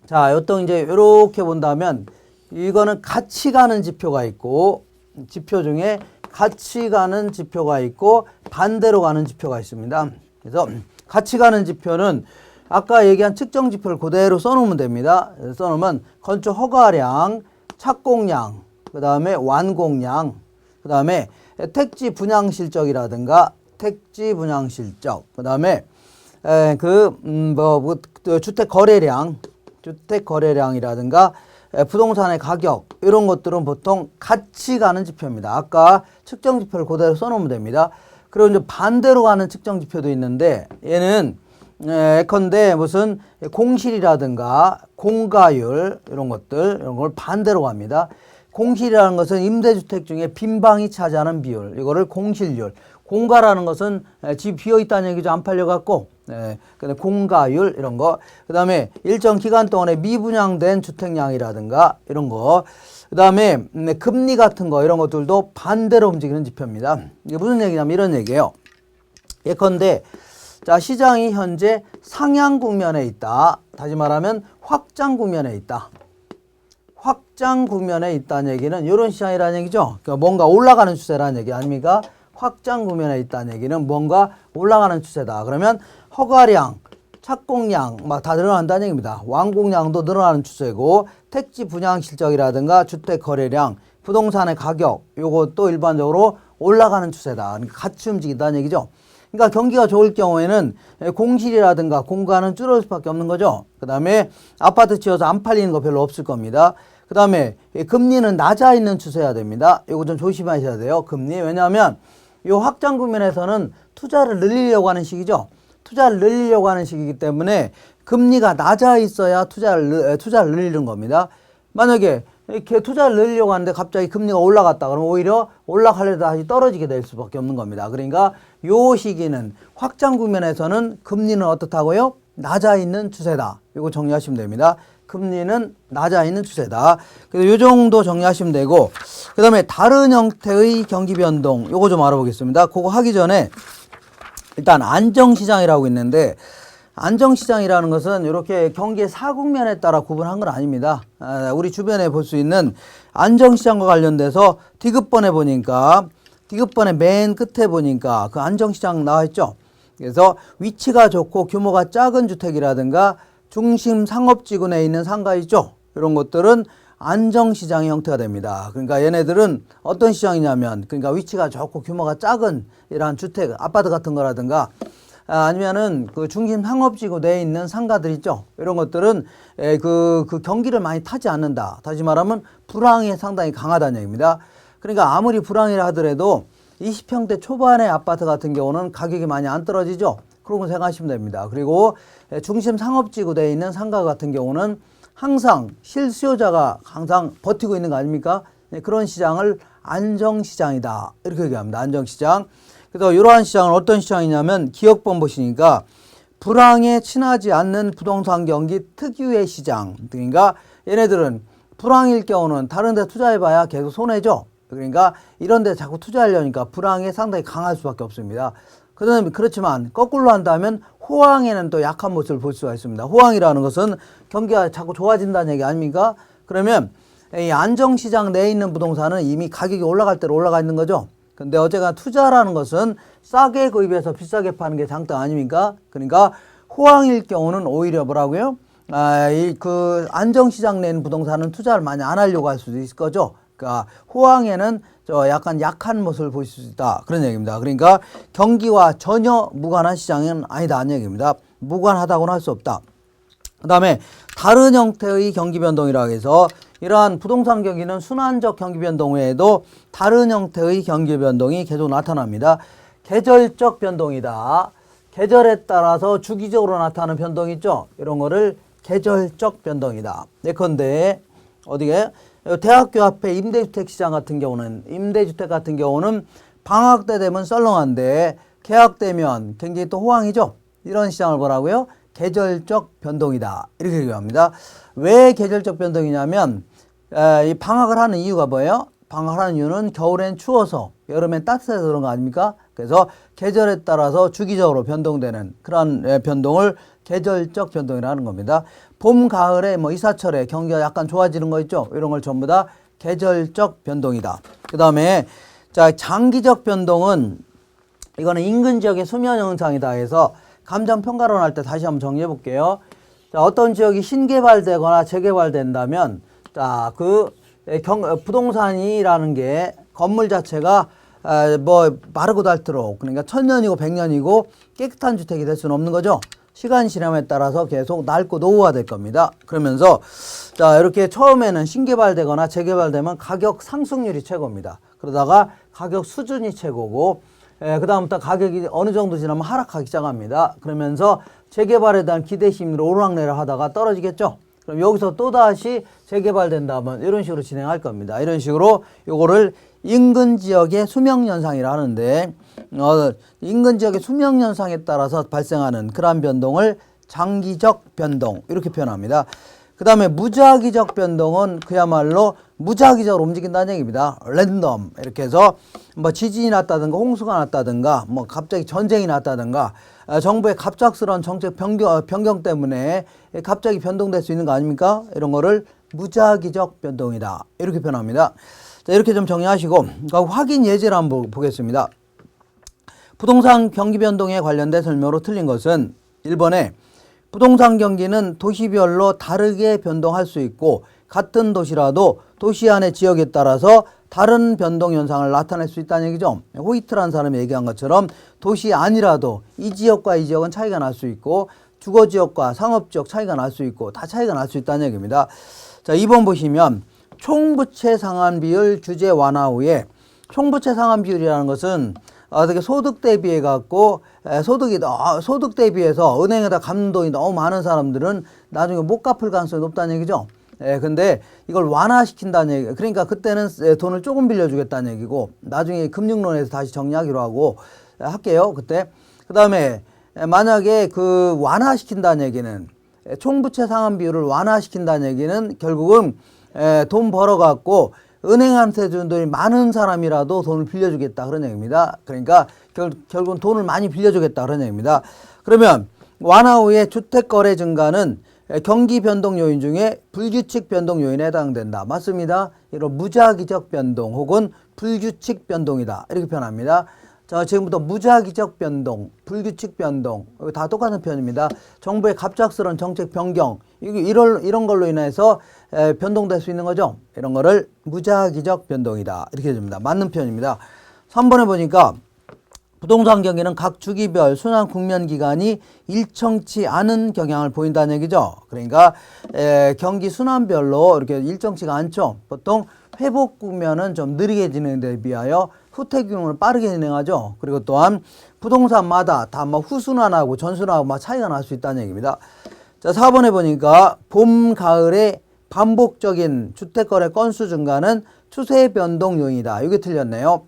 자, 어떤 이제 이렇게 본다면 이거는 같이 가는 지표가 있고 지표 중에 같이 가는 지표가 있고 반대로 가는 지표가 있습니다. 그래서 같이 가는 지표는 아까 얘기한 측정 지표를 그대로 써놓으면 됩니다. 써놓으면 건축 허가량, 착공량, 그 다음에 완공량, 그 다음에 택지 분양 실적이라든가 택지 분양 실적, 그 다음에 주택 거래량, 주택 거래량이라든가 부동산의 가격 이런 것들은 보통 같이 가는 지표입니다. 아까 측정 지표를 그대로 써놓으면 됩니다. 그리고 이제 반대로 가는 측정 지표도 있는데 얘는 예컨대 무슨 공실이라든가 공가율 이런 것들 이런 걸 반대로 갑니다. 공실이라는 것은 임대주택 중에 빈방이 차지하는 비율 이거를 공실률. 공가라는 것은 집 비어 있다는 얘기죠. 안 팔려 갖고. 근데 공가율 이런 거. 그다음에 일정 기간 동안에 미분양된 주택량이라든가 이런 거. 그다음에 금리 같은 거 이런 것들도 반대로 움직이는 지표입니다. 이게 무슨 얘기냐면 이런 얘기예요. 예컨대 자, 시장이 현재 상향 국면에 있다. 다시 말하면 확장 국면에 있다. 확장 국면에 있다는 얘기는 이런 시장이라는 얘기죠. 그러니까 뭔가 올라가는 추세라는 얘기 아닙니까? 확장 국면에 있다는 얘기는 뭔가 올라가는 추세다. 그러면 허가량, 착공량 막 다 늘어난다는 얘기입니다. 완공량도 늘어나는 추세고 택지 분양 실적이라든가 주택 거래량, 부동산의 가격 요것도 일반적으로 올라가는 추세다. 그러니까 같이 움직인다는 얘기죠. 그러니까 경기가 좋을 경우에는 공실이라든가 공가는 줄어들 수밖에 없는 거죠. 그 다음에 아파트 지어서 안 팔리는 거 별로 없을 겁니다. 그 다음에 금리는 낮아 있는 추세여야 됩니다. 이거 좀 조심하셔야 돼요. 금리. 왜냐하면 이 확장 국면에서는 투자를 늘리려고 하는 시기죠. 투자를 늘리려고 하는 시기이기 때문에 금리가 낮아 있어야 투자를 늘리는 겁니다. 만약에 이렇게 투자를 늘리려고 하는데 갑자기 금리가 올라갔다 그러면 오히려 올라가려다 다시 떨어지게 될 수밖에 없는 겁니다. 그러니까 요 시기는 확장 국면에서는 금리는 어떻다고요? 낮아 있는 추세다. 이거 정리하시면 됩니다. 금리는 낮아 있는 추세다. 그래서 요 정도 정리하시면 되고 그 다음에 다른 형태의 경기 변동 요거 좀 알아보겠습니다. 그거 하기 전에 일단 안정시장이라고 있는데 안정시장이라는 것은 이렇게 경기의 사국면에 따라 구분한 건 아닙니다. 우리 주변에 볼 수 있는 안정시장과 관련돼서 디귿번에 보니까 디귿번에 맨 끝에 보니까 그 안정시장 나와 있죠. 그래서 위치가 좋고 규모가 작은 주택이라든가 중심 상업지구 내에 있는 상가 있죠. 이런 것들은 안정시장의 형태가 됩니다. 그러니까 얘네들은 어떤 시장이냐면 그러니까 위치가 좋고 규모가 작은 이러한 주택, 아파트 같은 거라든가 아니면은 그 중심 상업지구 내에 있는 상가들 있죠. 이런 것들은 그 경기를 많이 타지 않는다. 다시 말하면 불황이 상당히 강하다는 얘기입니다. 그러니까 아무리 불황이라 하더라도 20평대 초반의 아파트 같은 경우는 가격이 많이 안 떨어지죠. 그러고 생각하시면 됩니다. 그리고 중심 상업지구 내에 있는 상가 같은 경우는 항상 실수요자가 항상 버티고 있는 거 아닙니까? 그런 시장을 안정시장이다. 이렇게 얘기합니다. 안정시장. 그래서 이러한 시장은 어떤 시장이냐면 기억번 보시니까 불황에 친하지 않는 부동산 경기 특유의 시장. 그러니까 얘네들은 불황일 경우는 다른 데 투자해봐야 계속 손해죠. 그러니까 이런 데 자꾸 투자하려니까 불황에 상당히 강할 수밖에 없습니다. 그렇지만 거꾸로 한다면 호황에는 또 약한 모습을 볼 수가 있습니다. 호황이라는 것은 경기가 자꾸 좋아진다는 얘기 아닙니까? 그러면 이 안정시장 내에 있는 부동산은 이미 가격이 올라갈 대로 올라가 있는 거죠. 근데 어제가 투자라는 것은 싸게 구입해서 비싸게 파는 게 장점 아닙니까? 그러니까 호황일 경우는 오히려 뭐라고요? 그 안정시장 내는 부동산은 투자를 많이 안 하려고 할 수도 있을 거죠. 그러니까 호황에는 약간 약한 모습을 보실 수 있다. 그런 얘기입니다. 그러니까 경기와 전혀 무관한 시장은 아니다는 얘기입니다. 무관하다고는 할 수 없다. 그 다음에 다른 형태의 경기 변동이라고 해서 이러한 부동산 경기는 순환적 경기 변동 외에도 다른 형태의 경기 변동이 계속 나타납니다. 계절적 변동이다. 계절에 따라서 주기적으로 나타나는 변동이 있죠. 이런 거를 계절적 변동이다. 예컨대 어디게? 대학교 앞에 임대주택 시장 같은 경우는 임대주택 같은 경우는 방학 때 되면 썰렁한데 개학되면 굉장히 또 호황이죠. 이런 시장을 뭐라고요? 계절적 변동이다. 이렇게 얘기합니다. 왜 계절적 변동이냐면 이 방학을 하는 이유가 뭐예요? 방학을 하는 이유는 겨울엔 추워서 여름엔 따뜻해서 그런 거 아닙니까? 그래서 계절에 따라서 주기적으로 변동되는 그런 변동을 계절적 변동이라는 겁니다. 봄, 가을에 뭐 이사철에 경기가 약간 좋아지는 거 있죠? 이런 걸 전부 다 계절적 변동이다. 그 다음에 자 장기적 변동은 이거는 인근 지역의 수면 현상이다 해서 감정 평가론 할 때 다시 한번 정리해 볼게요. 자, 어떤 지역이 신개발되거나 재개발된다면 자, 부동산이라는 게 건물 자체가 뭐 마르고 닳도록 그러니까 1000년이고 100년이고 깨끗한 주택이 될 수는 없는 거죠. 시간 지남에 따라서 계속 낡고 노후화될 겁니다. 그러면서 자 이렇게 처음에는 신개발되거나 재개발되면 가격 상승률이 최고입니다. 그러다가 가격 수준이 최고고 그 다음부터 가격이 어느 정도 지나면 하락하기 시작합니다. 그러면서 재개발에 대한 기대심으로 오르락내리락 하다가 떨어지겠죠. 그럼 여기서 또다시 재개발된다면 이런 식으로 진행할 겁니다. 이런 식으로 요거를 인근 지역의 수명연상이라 하는데 인근 지역의 수명연상에 따라서 발생하는 그러한 변동을 장기적 변동 이렇게 표현합니다. 그 다음에 무작위적 변동은 그야말로 무작위적으로 움직인다는 얘기입니다. 랜덤 이렇게 해서 뭐 지진이 났다든가 홍수가 났다든가 뭐 갑자기 전쟁이 났다든가 정부의 갑작스러운 정책 변경 때문에 갑자기 변동될 수 있는 거 아닙니까? 이런 거를 무작위적 변동이다 이렇게 표현합니다. 자, 이렇게 좀 정리하시고 확인 예제를 한번 보겠습니다. 부동산 경기 변동에 관련된 설명으로 틀린 것은 1번에 부동산 경기는 도시별로 다르게 변동할 수 있고 같은 도시라도 도시 안의 지역에 따라서 다른 변동 현상을 나타낼 수 있다는 얘기죠. 호이트라는 사람이 얘기한 것처럼 도시 안이라도 이 지역과 이 지역은 차이가 날 수 있고 주거지역과 상업지역 차이가 날 수 있고 다 차이가 날 수 있다는 얘기입니다. 자, 2번 보시면 총부채 상환 비율 규제 완화 후에 총부채 상환 비율이라는 것은 어떻게 소득 대비해 갖고 소득 대비해서 은행에다 갚는 돈이 너무 많은 사람들은 나중에 못 갚을 가능성이 높다는 얘기죠. 근데 이걸 완화시킨다는 얘기. 그러니까 그때는 돈을 조금 빌려주겠다는 얘기고 나중에 금융론에서 다시 정리하기로 하고 할게요. 그때. 그 다음에 만약에 그 완화시킨다는 얘기는 총부채 상환 비율을 완화시킨다는 얘기는 결국은 돈 벌어갖고 은행한테 준 돈이 많은 사람이라도 돈을 빌려주겠다 그런 얘기입니다. 그러니까 결국은 돈을 많이 빌려주겠다 그런 얘기입니다. 그러면 완화 후에 주택거래 증가는 경기 변동 요인 중에 불규칙 변동 요인에 해당된다. 맞습니다. 이런 무작위적 변동 혹은 불규칙 변동이다. 이렇게 표현합니다. 자, 지금부터 무작위적 변동, 불규칙 변동 다 똑같은 표현입니다. 정부의 갑작스러운 정책 변경 이런 걸로 인해서 변동될 수 있는 거죠. 이런 거를 무작위적 변동이다. 이렇게 됩니다. 맞는 표현입니다. 3번에 보니까 부동산 경기는 각 주기별 순환 국면 기간이 일정치 않은 경향을 보인다는 얘기죠. 그러니까 경기 순환별로 이렇게 일정치가 않죠. 보통 회복 국면은 좀 느리게 진행되에 비하여 후퇴 국면을 빠르게 진행하죠. 그리고 또한 부동산마다 다 뭐 후순환하고 전순환하고 막 차이가 날 수 있다는 얘기입니다. 자, 4번에 보니까 봄, 가을에 반복적인 주택거래 건수 증가는 추세 변동 요인이다. 이게 틀렸네요.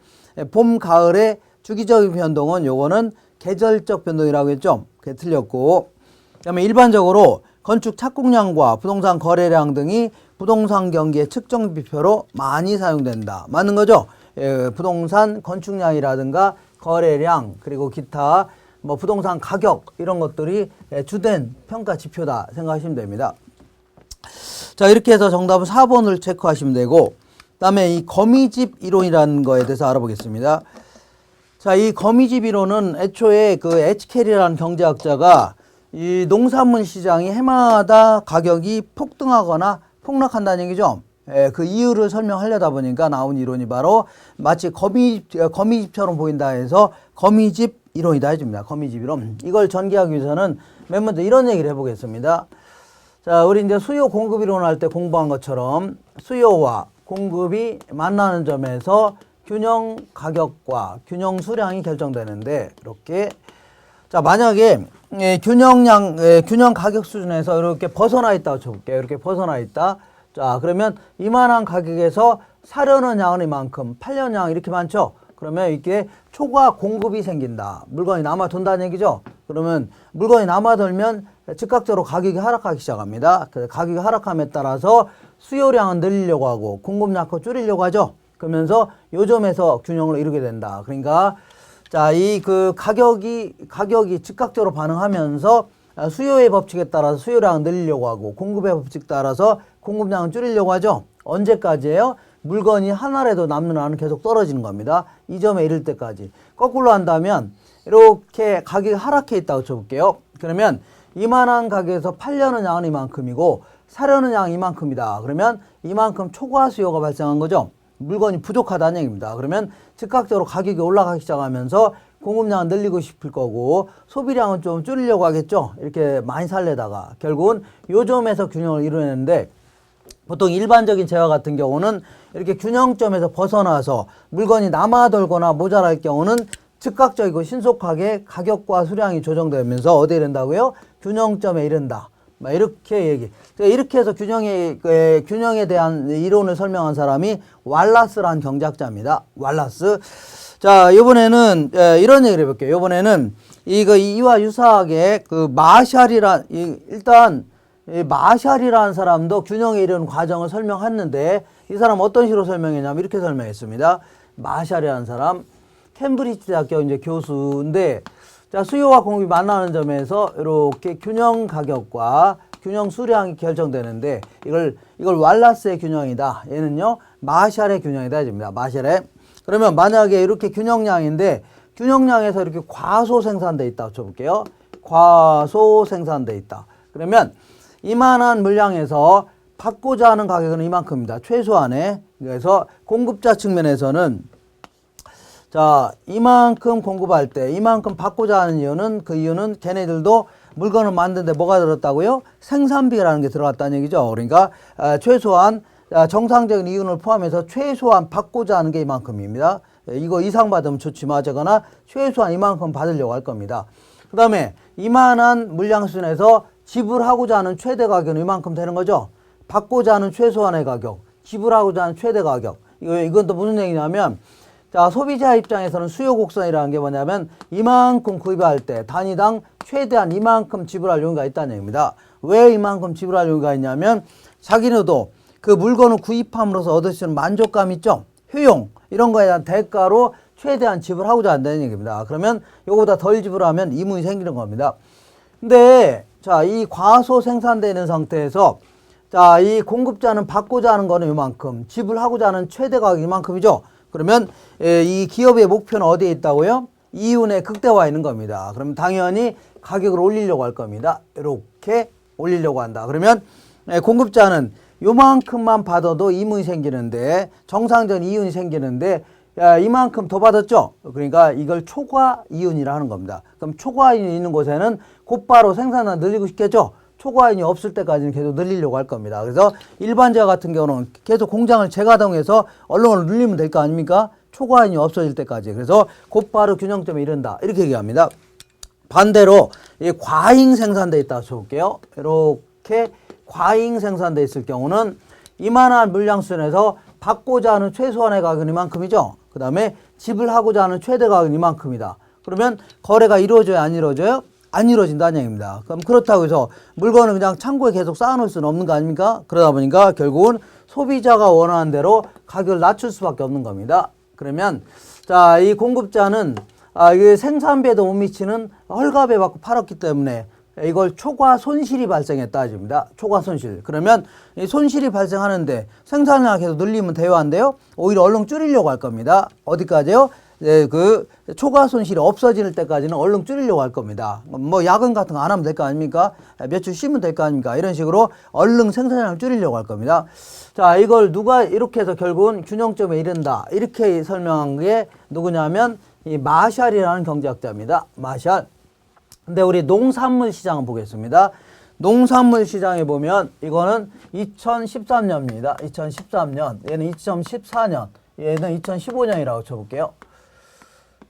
봄, 가을에 주기적인 변동은 요거는 계절적 변동이라고 했죠. 그게 틀렸고. 그다음에 일반적으로 건축 착공량과 부동산 거래량 등이 부동산 경기의 측정 지표로 많이 사용된다. 맞는 거죠? 부동산 건축량이라든가 거래량 그리고 기타 뭐 부동산 가격 이런 것들이 주된 평가 지표다 생각하시면 됩니다. 자, 이렇게 해서 정답은 4번을 체크하시면 되고 그다음에 이 거미집 이론이라는 거에 대해서 알아보겠습니다. 자, 이 거미집 이론은 애초에 그 에치켈이라는 경제학자가 이 농산물 시장이 해마다 가격이 폭등하거나 폭락한다는 얘기죠. 그 이유를 설명하려다 보니까 나온 이론이 바로 마치 거미집처럼 보인다 해서 거미집 이론이다 해줍니다. 거미집 이론. 이걸 전개하기 위해서는 맨 먼저 이런 얘기를 해보겠습니다. 자, 우리 이제 수요 공급 이론을 할 때 공부한 것처럼 수요와 공급이 만나는 점에서 균형 가격과 균형 수량이 결정되는데 이렇게 자, 만약에 균형 가격 수준에서 이렇게 벗어나 있다고 쳐볼게요. 이렇게 벗어나 있다. 자, 그러면 이만한 가격에서 사려는 양은 이만큼, 팔려는 양은 이렇게 많죠. 그러면 이게 초과 공급이 생긴다. 물건이 남아돈다는 얘기죠. 그러면 물건이 남아돌면 즉각적으로 가격이 하락하기 시작합니다. 그 가격이 하락함에 따라서 수요량은 늘리려고 하고 공급량은 줄이려고 하죠. 그러면서 요점에서 균형을 이루게 된다. 그러니까 자, 이 그 가격이 즉각적으로 반응하면서 수요의 법칙에 따라서 수요량을 늘리려고 하고 공급의 법칙에 따라서 공급량을 줄이려고 하죠. 언제까지예요? 물건이 하나라도 남는 한은 계속 떨어지는 겁니다. 이 점에 이를 때까지. 거꾸로 한다면 이렇게 가격이 하락해 있다고 쳐볼게요. 그러면 이만한 가격에서 팔려는 양은 이만큼이고 사려는 양은 이만큼이다. 그러면 이만큼 초과 수요가 발생한 거죠. 물건이 부족하다는 얘기입니다. 그러면 즉각적으로 가격이 올라가기 시작하면서 공급량은 늘리고 싶을 거고 소비량은 좀 줄이려고 하겠죠. 이렇게 많이 살려다가 결국은 요 점에서 균형을 이루는데 보통 일반적인 재화 같은 경우는 이렇게 균형점에서 벗어나서 물건이 남아돌거나 모자랄 경우는 즉각적이고 신속하게 가격과 수량이 조정되면서 어디에 이른다고요? 균형점에 이른다. 이렇게 얘기. 이렇게 해서 균형에 대한 이론을 설명한 사람이 왈라스라는 경제학자입니다. 왈라스. 자, 이번에는 이런 얘기를 해볼게요. 이번에는 이와 유사하게 그 일단 마샬이라는 사람도 균형에 이르는 과정을 설명했는데 이 사람 어떤 식으로 설명했냐면 이렇게 설명했습니다. 마샬이라는 사람 캠브리지 대학교 이제 교수인데 자, 수요와 공급이 만나는 점에서 이렇게 균형 가격과 균형 수량이 결정되는데 이걸 왈라스의 균형이다. 얘는요 마샬의 균형이다 해줍니다. 마샬의. 그러면 만약에 이렇게 균형량인데 균형량에서 이렇게 과소 생산돼 있다 쳐볼게요. 과소 생산돼 있다. 그러면 이만한 물량에서 받고자 하는 가격은 이만큼입니다. 최소한의. 그래서 공급자 측면에서는 자, 이만큼 공급할 때 이만큼 받고자 하는 이유는 그 이유는 걔네들도 물건을 만드는데 뭐가 들었다고요? 생산비라는 게 들어갔다는 얘기죠. 그러니까 최소한 정상적인 이윤을 포함해서 최소한 받고자 하는 게 이만큼입니다. 이거 이상 받으면 좋지만 어쨌거나 최소한 이만큼 받으려고 할 겁니다. 그 다음에 이만한 물량 수준에서 지불하고자 하는 최대 가격은 이만큼 되는 거죠. 받고자 하는 최소한의 가격, 지불하고자 하는 최대 가격. 이건 또 무슨 얘기냐면 자, 소비자 입장에서는 수요 곡선이라는 게 뭐냐면 이만큼 구입할 때 단위당 최대한 이만큼 지불할 용의가 있다는 얘기입니다. 왜 이만큼 지불할 용의가 있냐면 자기네도 그 물건을 구입함으로써 얻을 수 있는 만족감 있죠? 효용 이런 거에 대한 대가로 최대한 지불하고자 한다는 얘기입니다. 그러면 이거보다 덜 지불하면 이문이 생기는 겁니다. 근데 자, 이 과소 생산되는 상태에서 자, 이 공급자는 받고자 하는 거는 이만큼, 지불하고자 하는 최대 가격이 이만큼이죠. 그러면 이 기업의 목표는 어디에 있다고요? 이윤의 극대화에 있는 겁니다. 그럼 당연히 가격을 올리려고 할 겁니다. 이렇게 올리려고 한다. 그러면 공급자는 요만큼만 받아도 이윤이 생기는데 정상적인 이윤이 생기는데 이만큼 더 받았죠. 그러니까 이걸 초과 이윤이라 하는 겁니다. 그럼 초과 이윤이 있는 곳에는 곧바로 생산을 늘리고 싶겠죠. 초과 이윤이 없을 때까지는 계속 늘리려고 할 겁니다. 그래서 일반 재화 같은 경우는 계속 공장을 재가동해서 얼렁얼렁 늘리면 될 거 아닙니까? 초과 이윤이 없어질 때까지. 그래서 곧바로 균형점에 이른다. 이렇게 얘기합니다. 반대로 이 과잉 생산돼 있다 쳐볼게요. 이렇게 과잉 생산돼 있을 경우는 이만한 물량 수준에서 받고자 하는 최소한의 가격은 이만큼이죠. 그 다음에 지불하고자 하는 최대 가격은 이만큼이다. 그러면 거래가 이루어져요? 안 이루어져요? 안 이루어진다는 얘기입니다. 그럼 그렇다고 해서 물건을 그냥 창고에 계속 쌓아놓을 수는 없는 거 아닙니까? 그러다 보니까 결국은 소비자가 원하는 대로 가격을 낮출 수밖에 없는 겁니다. 그러면 자, 이 공급자는 이 생산비에도 못 미치는 헐값에 받고 팔았기 때문에 이걸 초과 손실이 발생했다 해줍니다. 초과 손실. 그러면 이 손실이 발생하는데 생산량을 계속 늘리면 돼요, 안 돼요? 오히려 얼른 줄이려고 할 겁니다. 어디까지요? 그 초과 손실이 없어질 때까지는 얼른 줄이려고 할 겁니다. 뭐 야근 같은 거 안 하면 될 거 아닙니까? 며칠 쉬면 될 거 아닙니까? 이런 식으로 얼른 생산량을 줄이려고 할 겁니다. 자, 이걸 누가 이렇게 해서 결국은 균형점에 이른다. 이렇게 설명한 게 누구냐면 이 마샬이라는 경제학자입니다. 마샬. 근데 우리 농산물 시장을 보겠습니다. 농산물 시장에 보면 이거는 2013년입니다. 2013년. 얘는 2014년. 얘는 2015년이라고 쳐볼게요.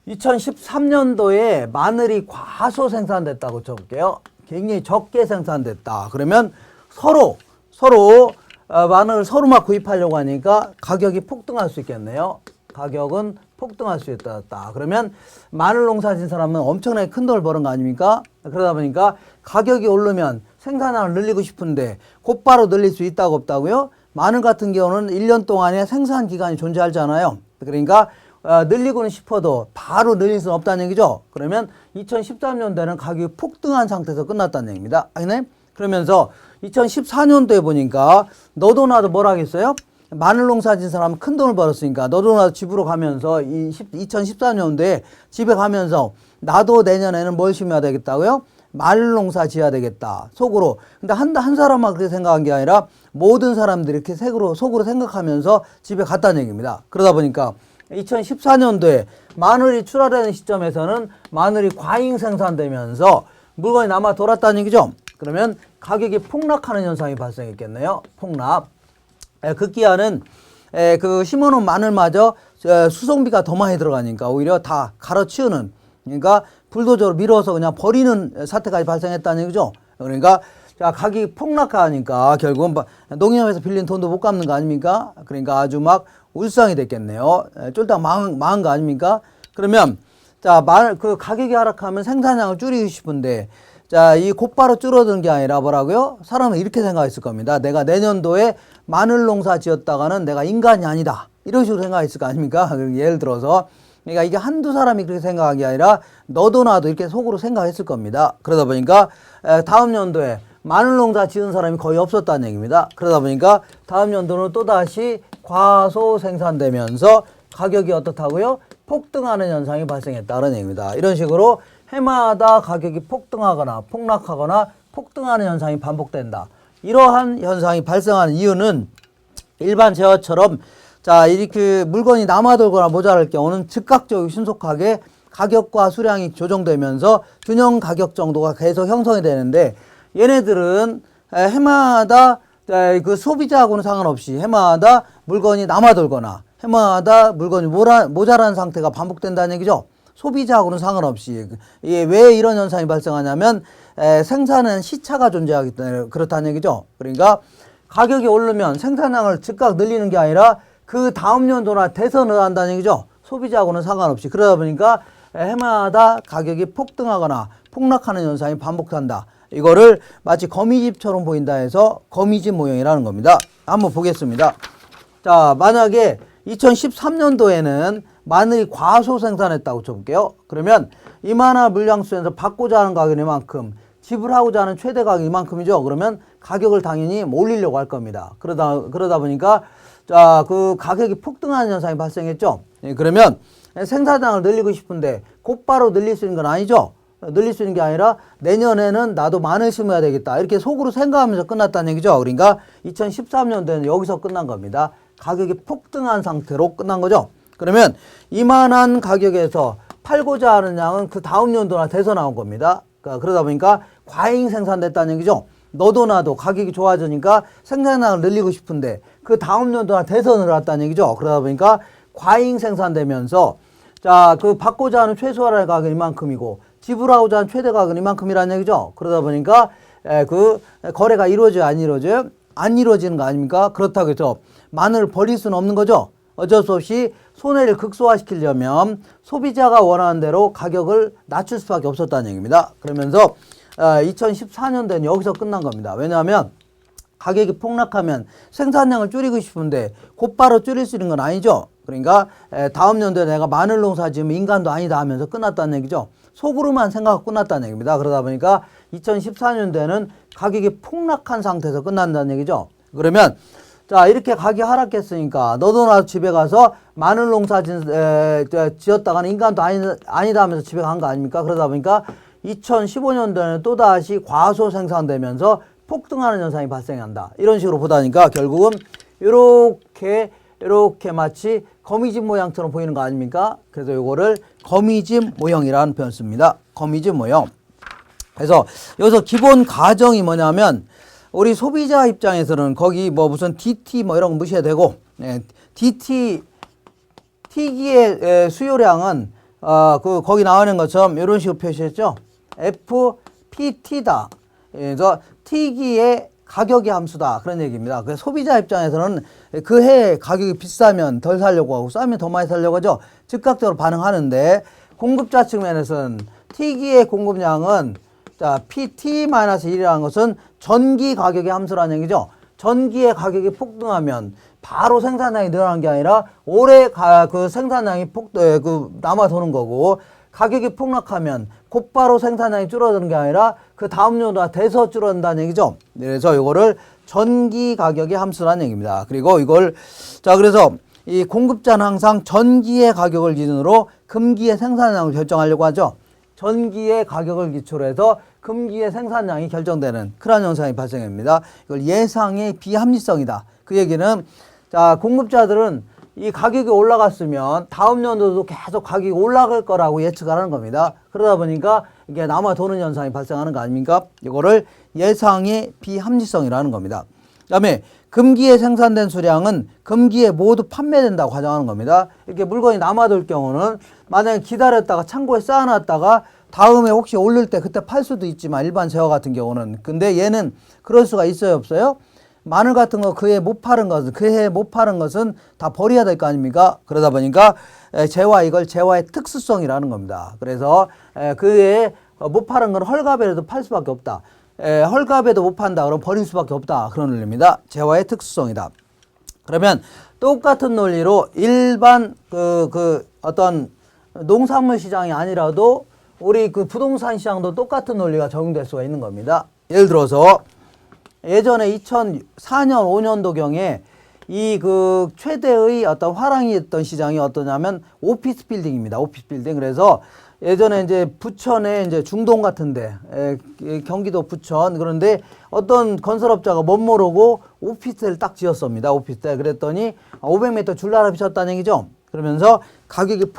2013년도에 마늘이 과소 생산됐다고 쳐볼게요. 굉장히 적게 생산됐다. 그러면 서로 마늘을 서로만 구입하려고 하니까 가격이 폭등할 수 있겠네요. 가격은 폭등할 수 있다. 그러면 마늘 농사 진 사람은 엄청나게 큰 돈을 버는 거 아닙니까? 그러다 보니까 가격이 오르면 생산량을 늘리고 싶은데 곧바로 늘릴 수 있다고 없다고요? 마늘 같은 경우는 1년 동안의 생산 기간이 존재하잖아요. 그러니까 늘리고는 싶어도 바로 늘릴 수는 없다는 얘기죠. 그러면 2013년도에는 가격이 폭등한 상태에서 끝났다는 얘기입니다. 그러면서 2014년도에 보니까 너도 나도 뭘 하겠어요? 마늘 농사 진 사람은 큰 돈을 벌었으니까 너도 나도 집으로 가면서 2014년도에 집에 가면서 나도 내년에는 뭘 심어야 되겠다고요? 마늘 농사 지어야 되겠다. 속으로. 근데 한 사람만 그렇게 생각한 게 아니라 모든 사람들이 이렇게 속으로 생각하면서 집에 갔다는 얘기입니다. 그러다 보니까 2014년도에 마늘이 출하되는 시점에서는 마늘이 과잉 생산되면서 물건이 남아 돌았다는 얘기죠. 그러면 가격이 폭락하는 현상이 발생했겠네요. 폭락. 급기야는 그 심어놓은 마늘마저 수송비가 더 많이 들어가니까 오히려 다 갈아치우는, 그러니까 불도저로 밀어서 그냥 버리는 사태까지 발생했다는 얘기죠. 그러니까 자, 가격이 폭락하니까 결국은 농협에서 빌린 돈도 못 갚는 거 아닙니까? 그러니까 아주 막 울상이 됐겠네요. 쫄딱 망한 거 아닙니까? 그러면 자, 그 가격이 하락하면 생산량을 줄이고 싶은데, 자, 이 곧바로 줄어드는 게 아니라 뭐라고요? 사람은 이렇게 생각했을 겁니다. 내가 내년도에 마늘 농사 지었다가는 내가 인간이 아니다, 이런 식으로 생각했을 거 아닙니까? 예를 들어서 그러니까 이게 한두 사람이 그렇게 생각한 게 아니라 너도 나도 이렇게 속으로 생각했을 겁니다. 그러다 보니까 다음 연도에 마늘 농사 지은 사람이 거의 없었다는 얘기입니다. 그러다 보니까 다음 연도는 또다시 과소 생산되면서 가격이 어떻다고요? 폭등하는 현상이 발생했다는 얘기입니다. 이런 식으로 해마다 가격이 폭등하거나 폭락하거나 폭등하는 현상이 반복된다. 이러한 현상이 발생하는 이유는 일반 제어처럼 자, 이렇게 물건이 남아돌거나 모자랄 경우는 즉각적으로 신속하게 가격과 수량이 조정되면서 균형 가격 정도가 계속 형성이 되는데, 얘네들은 해마다 그 소비자하고는 상관없이 해마다 물건이 남아돌거나 해마다 물건이 모자란 상태가 반복된다는 얘기죠. 소비자하고는 상관없이. 이게 왜 이런 현상이 발생하냐면 생산은 시차가 존재하기 때문에 그렇다는 얘기죠. 그러니까 가격이 오르면 생산량을 즉각 늘리는 게 아니라 그 다음 연도나 대선을 한다는 얘기죠. 소비자하고는 상관없이. 그러다 보니까 해마다 가격이 폭등하거나 폭락하는 현상이 반복한다. 이거를 마치 거미집처럼 보인다 해서 거미집 모형이라는 겁니다. 한번 보겠습니다. 자, 만약에 2013년도에는 마늘이 과소 생산했다고 쳐볼게요. 그러면 이만한 물량수에서 받고자 하는 가격은 이만큼, 지불하고자 하는 최대 가격이 이만큼이죠. 그러면 가격을 당연히 올리려고 할 겁니다. 그러다 보니까 자, 그 가격이 폭등하는 현상이 발생했죠. 그러면 생산량을 늘리고 싶은데 곧바로 늘릴 수 있는 건 아니죠. 늘릴 수 있는 게 아니라 내년에는 나도 마늘 심어야 되겠다, 이렇게 속으로 생각하면서 끝났다는 얘기죠. 그러니까 2013년도에는 여기서 끝난 겁니다. 가격이 폭등한 상태로 끝난 거죠. 그러면 이만한 가격에서 팔고자 하는 양은 그 다음 연도나 돼서 나온 겁니다. 그러다 보니까 과잉 생산됐다는 얘기죠. 너도 나도 가격이 좋아지니까 생산량을 늘리고 싶은데 그 다음 연도나 돼서 늘었다는 얘기죠. 그러다 보니까 과잉 생산되면서 자, 그 받고자 하는 최소한의 가격은 이만큼이고 지불하고자 하는 최대 가격은 이만큼이라는 얘기죠. 그러다 보니까 그 거래가 이루어져요, 안 이루어져요? 안 이루어지는 거 아닙니까? 그렇다고 해서 마늘을 버릴 수는 없는 거죠. 어쩔 수 없이 손해를 극소화시키려면 소비자가 원하는 대로 가격을 낮출 수밖에 없었다는 얘기입니다. 그러면서 2014년도에는 여기서 끝난 겁니다. 왜냐하면 가격이 폭락하면 생산량을 줄이고 싶은데 곧바로 줄일 수 있는 건 아니죠. 그러니까 다음 연도에 내가 마늘 농사 지으면 인간도 아니다 하면서 끝났다는 얘기죠. 속으로만 생각하고 끝났다는 얘기입니다. 그러다 보니까 2014년도에는 가격이 폭락한 상태에서 끝난다는 얘기죠. 그러면 자, 이렇게 가격이 하락했으니까 너도 나도 집에 가서 마늘 농사 지었다가는 인간도 아니다 하면서 집에 간 거 아닙니까? 그러다 보니까 2015년도에는 또다시 과소 생산되면서 폭등하는 현상이 발생한다. 이런 식으로 보다니까 결국은 이렇게 마치 거미집 모양처럼 보이는 거 아닙니까? 그래서 이거를 거미집 모형이라는 표현 씁니다. 거미집 모형. 그래서 여기서 기본 가정이 뭐냐면 우리 소비자 입장에서는 거기 뭐 무슨 DT 뭐 이런 거 무시해야 되고, DT T기의 수요량은 거기 나오는 것처럼 이런 식으로 표시했죠. FPT다. 그래서 T기의 가격의 함수다, 그런 얘기입니다. 그래서 소비자 입장에서는 그 해 가격이 비싸면 덜 사려고 하고 싸면 더 많이 사려고 하죠. 즉각적으로 반응하는데 공급자 측면에서는 T기의 공급량은 자, PT-1이라는 것은 전기 가격의 함수라는 얘기죠. 전기의 가격이 폭등하면 바로 생산량이 늘어나는 게 아니라 오래 그 생산량이 남아 도는 거고, 가격이 폭락하면 곧바로 생산량이 줄어드는 게 아니라 그 다음 연도가 돼서 줄어든다는 얘기죠. 그래서 이거를 전기 가격의 함수라는 얘기입니다. 그리고 이걸 자, 그래서 이 공급자는 항상 전기의 가격을 기준으로 금기의 생산량을 결정하려고 하죠. 전기의 가격을 기초로 해서 금기의 생산량이 결정되는 그런 현상이 발생합니다. 이걸 예상의 비합리성이다. 그 얘기는 자, 공급자들은 이 가격이 올라갔으면 다음 연도도 계속 가격이 올라갈 거라고 예측하는 겁니다. 그러다 보니까 이게 남아 도는 현상이 발생하는 거 아닙니까? 이거를 예상의 비합리성이라는 겁니다. 그다음에 금기에 생산된 수량은 금기에 모두 판매된다고 가정하는 겁니다. 이렇게 물건이 남아돌 경우는 만약에 기다렸다가 창고에 쌓아놨다가 다음에 혹시 오를 때 그때 팔 수도 있지만 일반 제과 같은 경우는 근데 얘는 그럴 수가 있어요 없어요? 마늘 같은 거 그해 못 파는 것은 다 버려야 될 거 아닙니까? 그러다 보니까 제와 이걸 제와의 특수성이라는 겁니다. 그래서 그해 못 파는 건 헐갑에라도 팔 수밖에 없다. 헐갑에도 못 판다 그럼 버릴 수밖에 없다. 그런 논리입니다. 제와의 특수성이다. 그러면 똑같은 논리로 일반 어떤 농산물 시장이 아니라도 우리 그 부동산 시장도 똑같은 논리가 적용될 수가 있는 겁니다. 예를 들어서 예전에 2004년 5년도경에 이 그 최대의 어떤 화랑이 있던 시장이 어떠냐면 오피스 빌딩입니다. 오피스 빌딩. 그래서 예전에 이제 부천에 이제 중동 같은데 경기도 부천 그런데 어떤 건설업자가 못 모르고 오피스텔을 딱 지었습니다. 오피스텔. 그랬더니 500m 줄라라 비쳤다는 얘기죠. 그러면서 가격이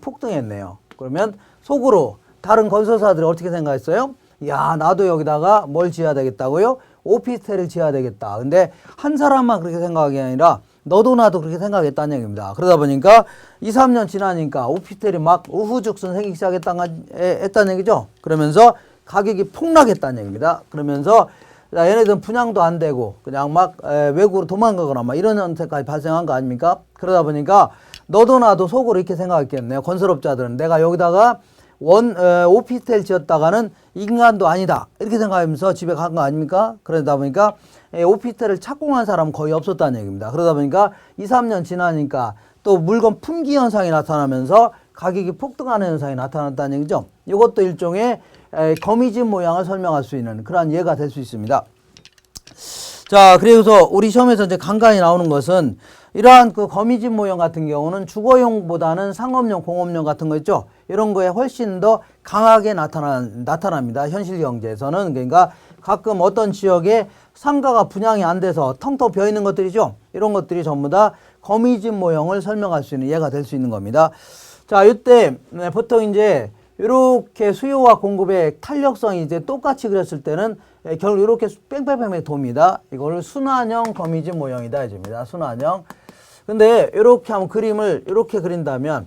폭등했네요. 그러면 속으로 다른 건설사들이 어떻게 생각했어요? 야, 나도 여기다가 뭘 지어야 되겠다고요? 오피스텔을 지어야 되겠다. 근데 한 사람만 그렇게 생각하는 게 아니라 너도 나도 그렇게 생각했다는 얘기입니다. 그러다 보니까 2, 3년 지나니까 오피스텔이 막 우후죽순 생기기 시작했다는 얘기죠. 그러면서 가격이 폭락했다는 얘기입니다. 그러면서 얘네들은 분양도 안 되고 그냥 막 외국으로 도망가거나 막 이런 형태까지 발생한 거 아닙니까? 그러다 보니까 너도 나도 속으로 이렇게 생각했겠네요. 건설업자들은 내가 여기다가 오피스텔 지었다가는 인간도 아니다. 이렇게 생각하면서 집에 간 거 아닙니까? 그러다 보니까 오피스텔을 착공한 사람은 거의 없었다는 얘기입니다. 그러다 보니까 2, 3년 지나니까 또 물건 품귀 현상이 나타나면서 가격이 폭등하는 현상이 나타났다는 얘기죠. 이것도 일종의 거미집 모양을 설명할 수 있는 그러한 예가 될 수 있습니다. 자, 그래서 우리 시험에서 이제 간간히 나오는 것은 이러한 그 거미집 모형 같은 경우는 주거용보다는 상업용, 공업용 같은 거 있죠. 이런 거에 훨씬 더 강하게 나타납니다. 현실 경제에서는. 그러니까 가끔 어떤 지역에 상가가 분양이 안 돼서 텅텅 비어 있는 것들이죠. 이런 것들이 전부 다 거미집 모형을 설명할 수 있는 예가 될 수 있는 겁니다. 자, 이때 보통 이제 이렇게 수요와 공급의 탄력성이 이제 똑같이 그렸을 때는 결국 이렇게 뺑뺑뺑뺑 돕니다. 이거를 순환형 거미집 모형이다 해줍니다. 순환형. 근데 이렇게 하면 그림을 이렇게 그린다면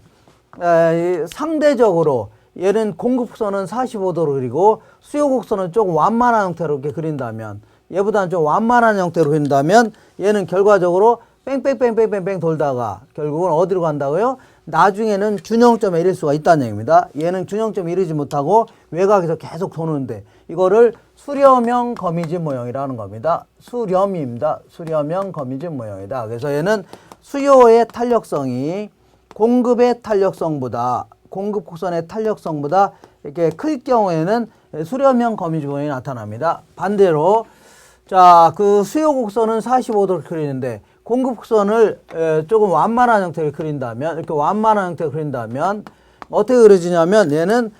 상대적으로 얘는 공급선은 45도로 그리고 수요 곡선은 조금 완만한 형태로 이렇게 그린다면 얘보다는 좀 완만한 형태로 그린다면 얘는 결과적으로 뺑뺑뺑뺑뺑뺑 돌다가 결국은 어디로 간다고요? 나중에는 균형점에 이를 수가 있다는 얘기입니다. 얘는 균형점에 이르지 못하고 외곽에서 계속 도는데 이거를 수렴형 거미집 모형이라는 겁니다. 수렴입니다. 수렴형 거미집 모형이다. 그래서 얘는 수요의 탄력성이 공급의 탄력성보다 공급 곡선의 탄력성보다 이렇게 클 경우에는 수렴형 거미집 모형이 나타납니다. 반대로 자, 그 수요 곡선은 45도를 그리는데 공급 곡선을 조금 완만한 형태를 그린다면 이렇게 완만한 형태를 그린다면 어떻게 그려지냐면 얘는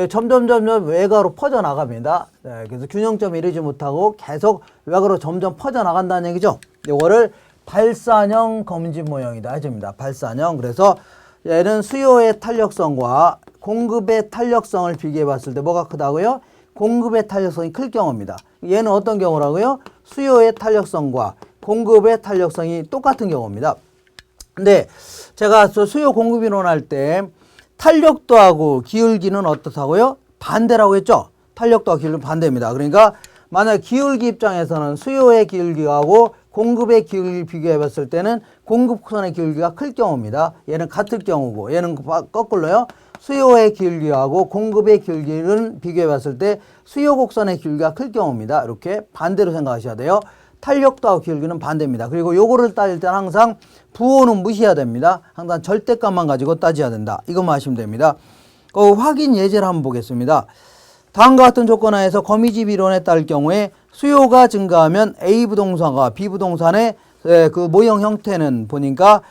점점 외곽으로 퍼져나갑니다. 네, 그래서 균형점에 이르지 못하고 계속 외곽으로 점점 퍼져나간다는 얘기죠. 이거를 발산형 거미집 모형이다 해줍니다. 발산형. 그래서 얘는 수요의 탄력성과 공급의 탄력성을 비교해 봤을 때 뭐가 크다고요? 공급의 탄력성이 클 경우입니다. 얘는 어떤 경우라고요? 수요의 탄력성과 공급의 탄력성이 똑같은 경우입니다. 근데 제가 수요 공급 이론할 때 탄력도하고 기울기는 어떻다고요? 반대라고 했죠? 탄력도와 기울기는 반대입니다. 그러니까 만약 기울기 입장에서는 수요의 기울기하고 공급의 기울기를 비교해 봤을 때는 공급 곡선의 기울기가 클 경우입니다. 얘는 같을 경우고 얘는 거꾸로요. 수요의 기울기하고 공급의 기울기를 비교해 봤을 때 수요 곡선의 기울기가 클 경우입니다. 이렇게 반대로 생각하셔야 돼요. 탄력도하고 기울기는 반대입니다. 그리고 요거를 따질 때는 항상 부호는 무시해야 됩니다. 항상 절대값만 가지고 따져야 된다. 이것만 하시면 됩니다. 확인 예제를 한번 보겠습니다. 다음과 같은 조건 하에서 거미집 이론에 따를 경우에 수요가 증가하면 A 부동산과 B 부동산의 그 모형 형태는 보니까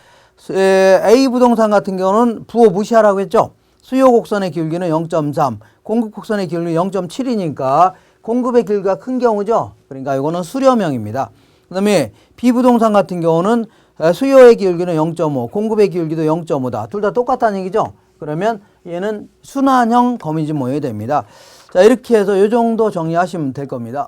A 부동산 같은 경우는 부호 무시하라고 했죠. 수요 곡선의 기울기는 0.3, 공급 곡선의 기울기는 0.7이니까 공급의 기울기가 큰 경우죠. 그러니까 이거는 수렴형입니다. 그 다음에 B 부동산 같은 경우는 수요의 기울기는 0.5, 공급의 기울기도 0.5다. 둘 다 똑같다는 얘기죠. 그러면 얘는 순환형 거미줄 모형이 됩니다. 자, 이렇게 해서 이 정도 정리하시면 될 겁니다.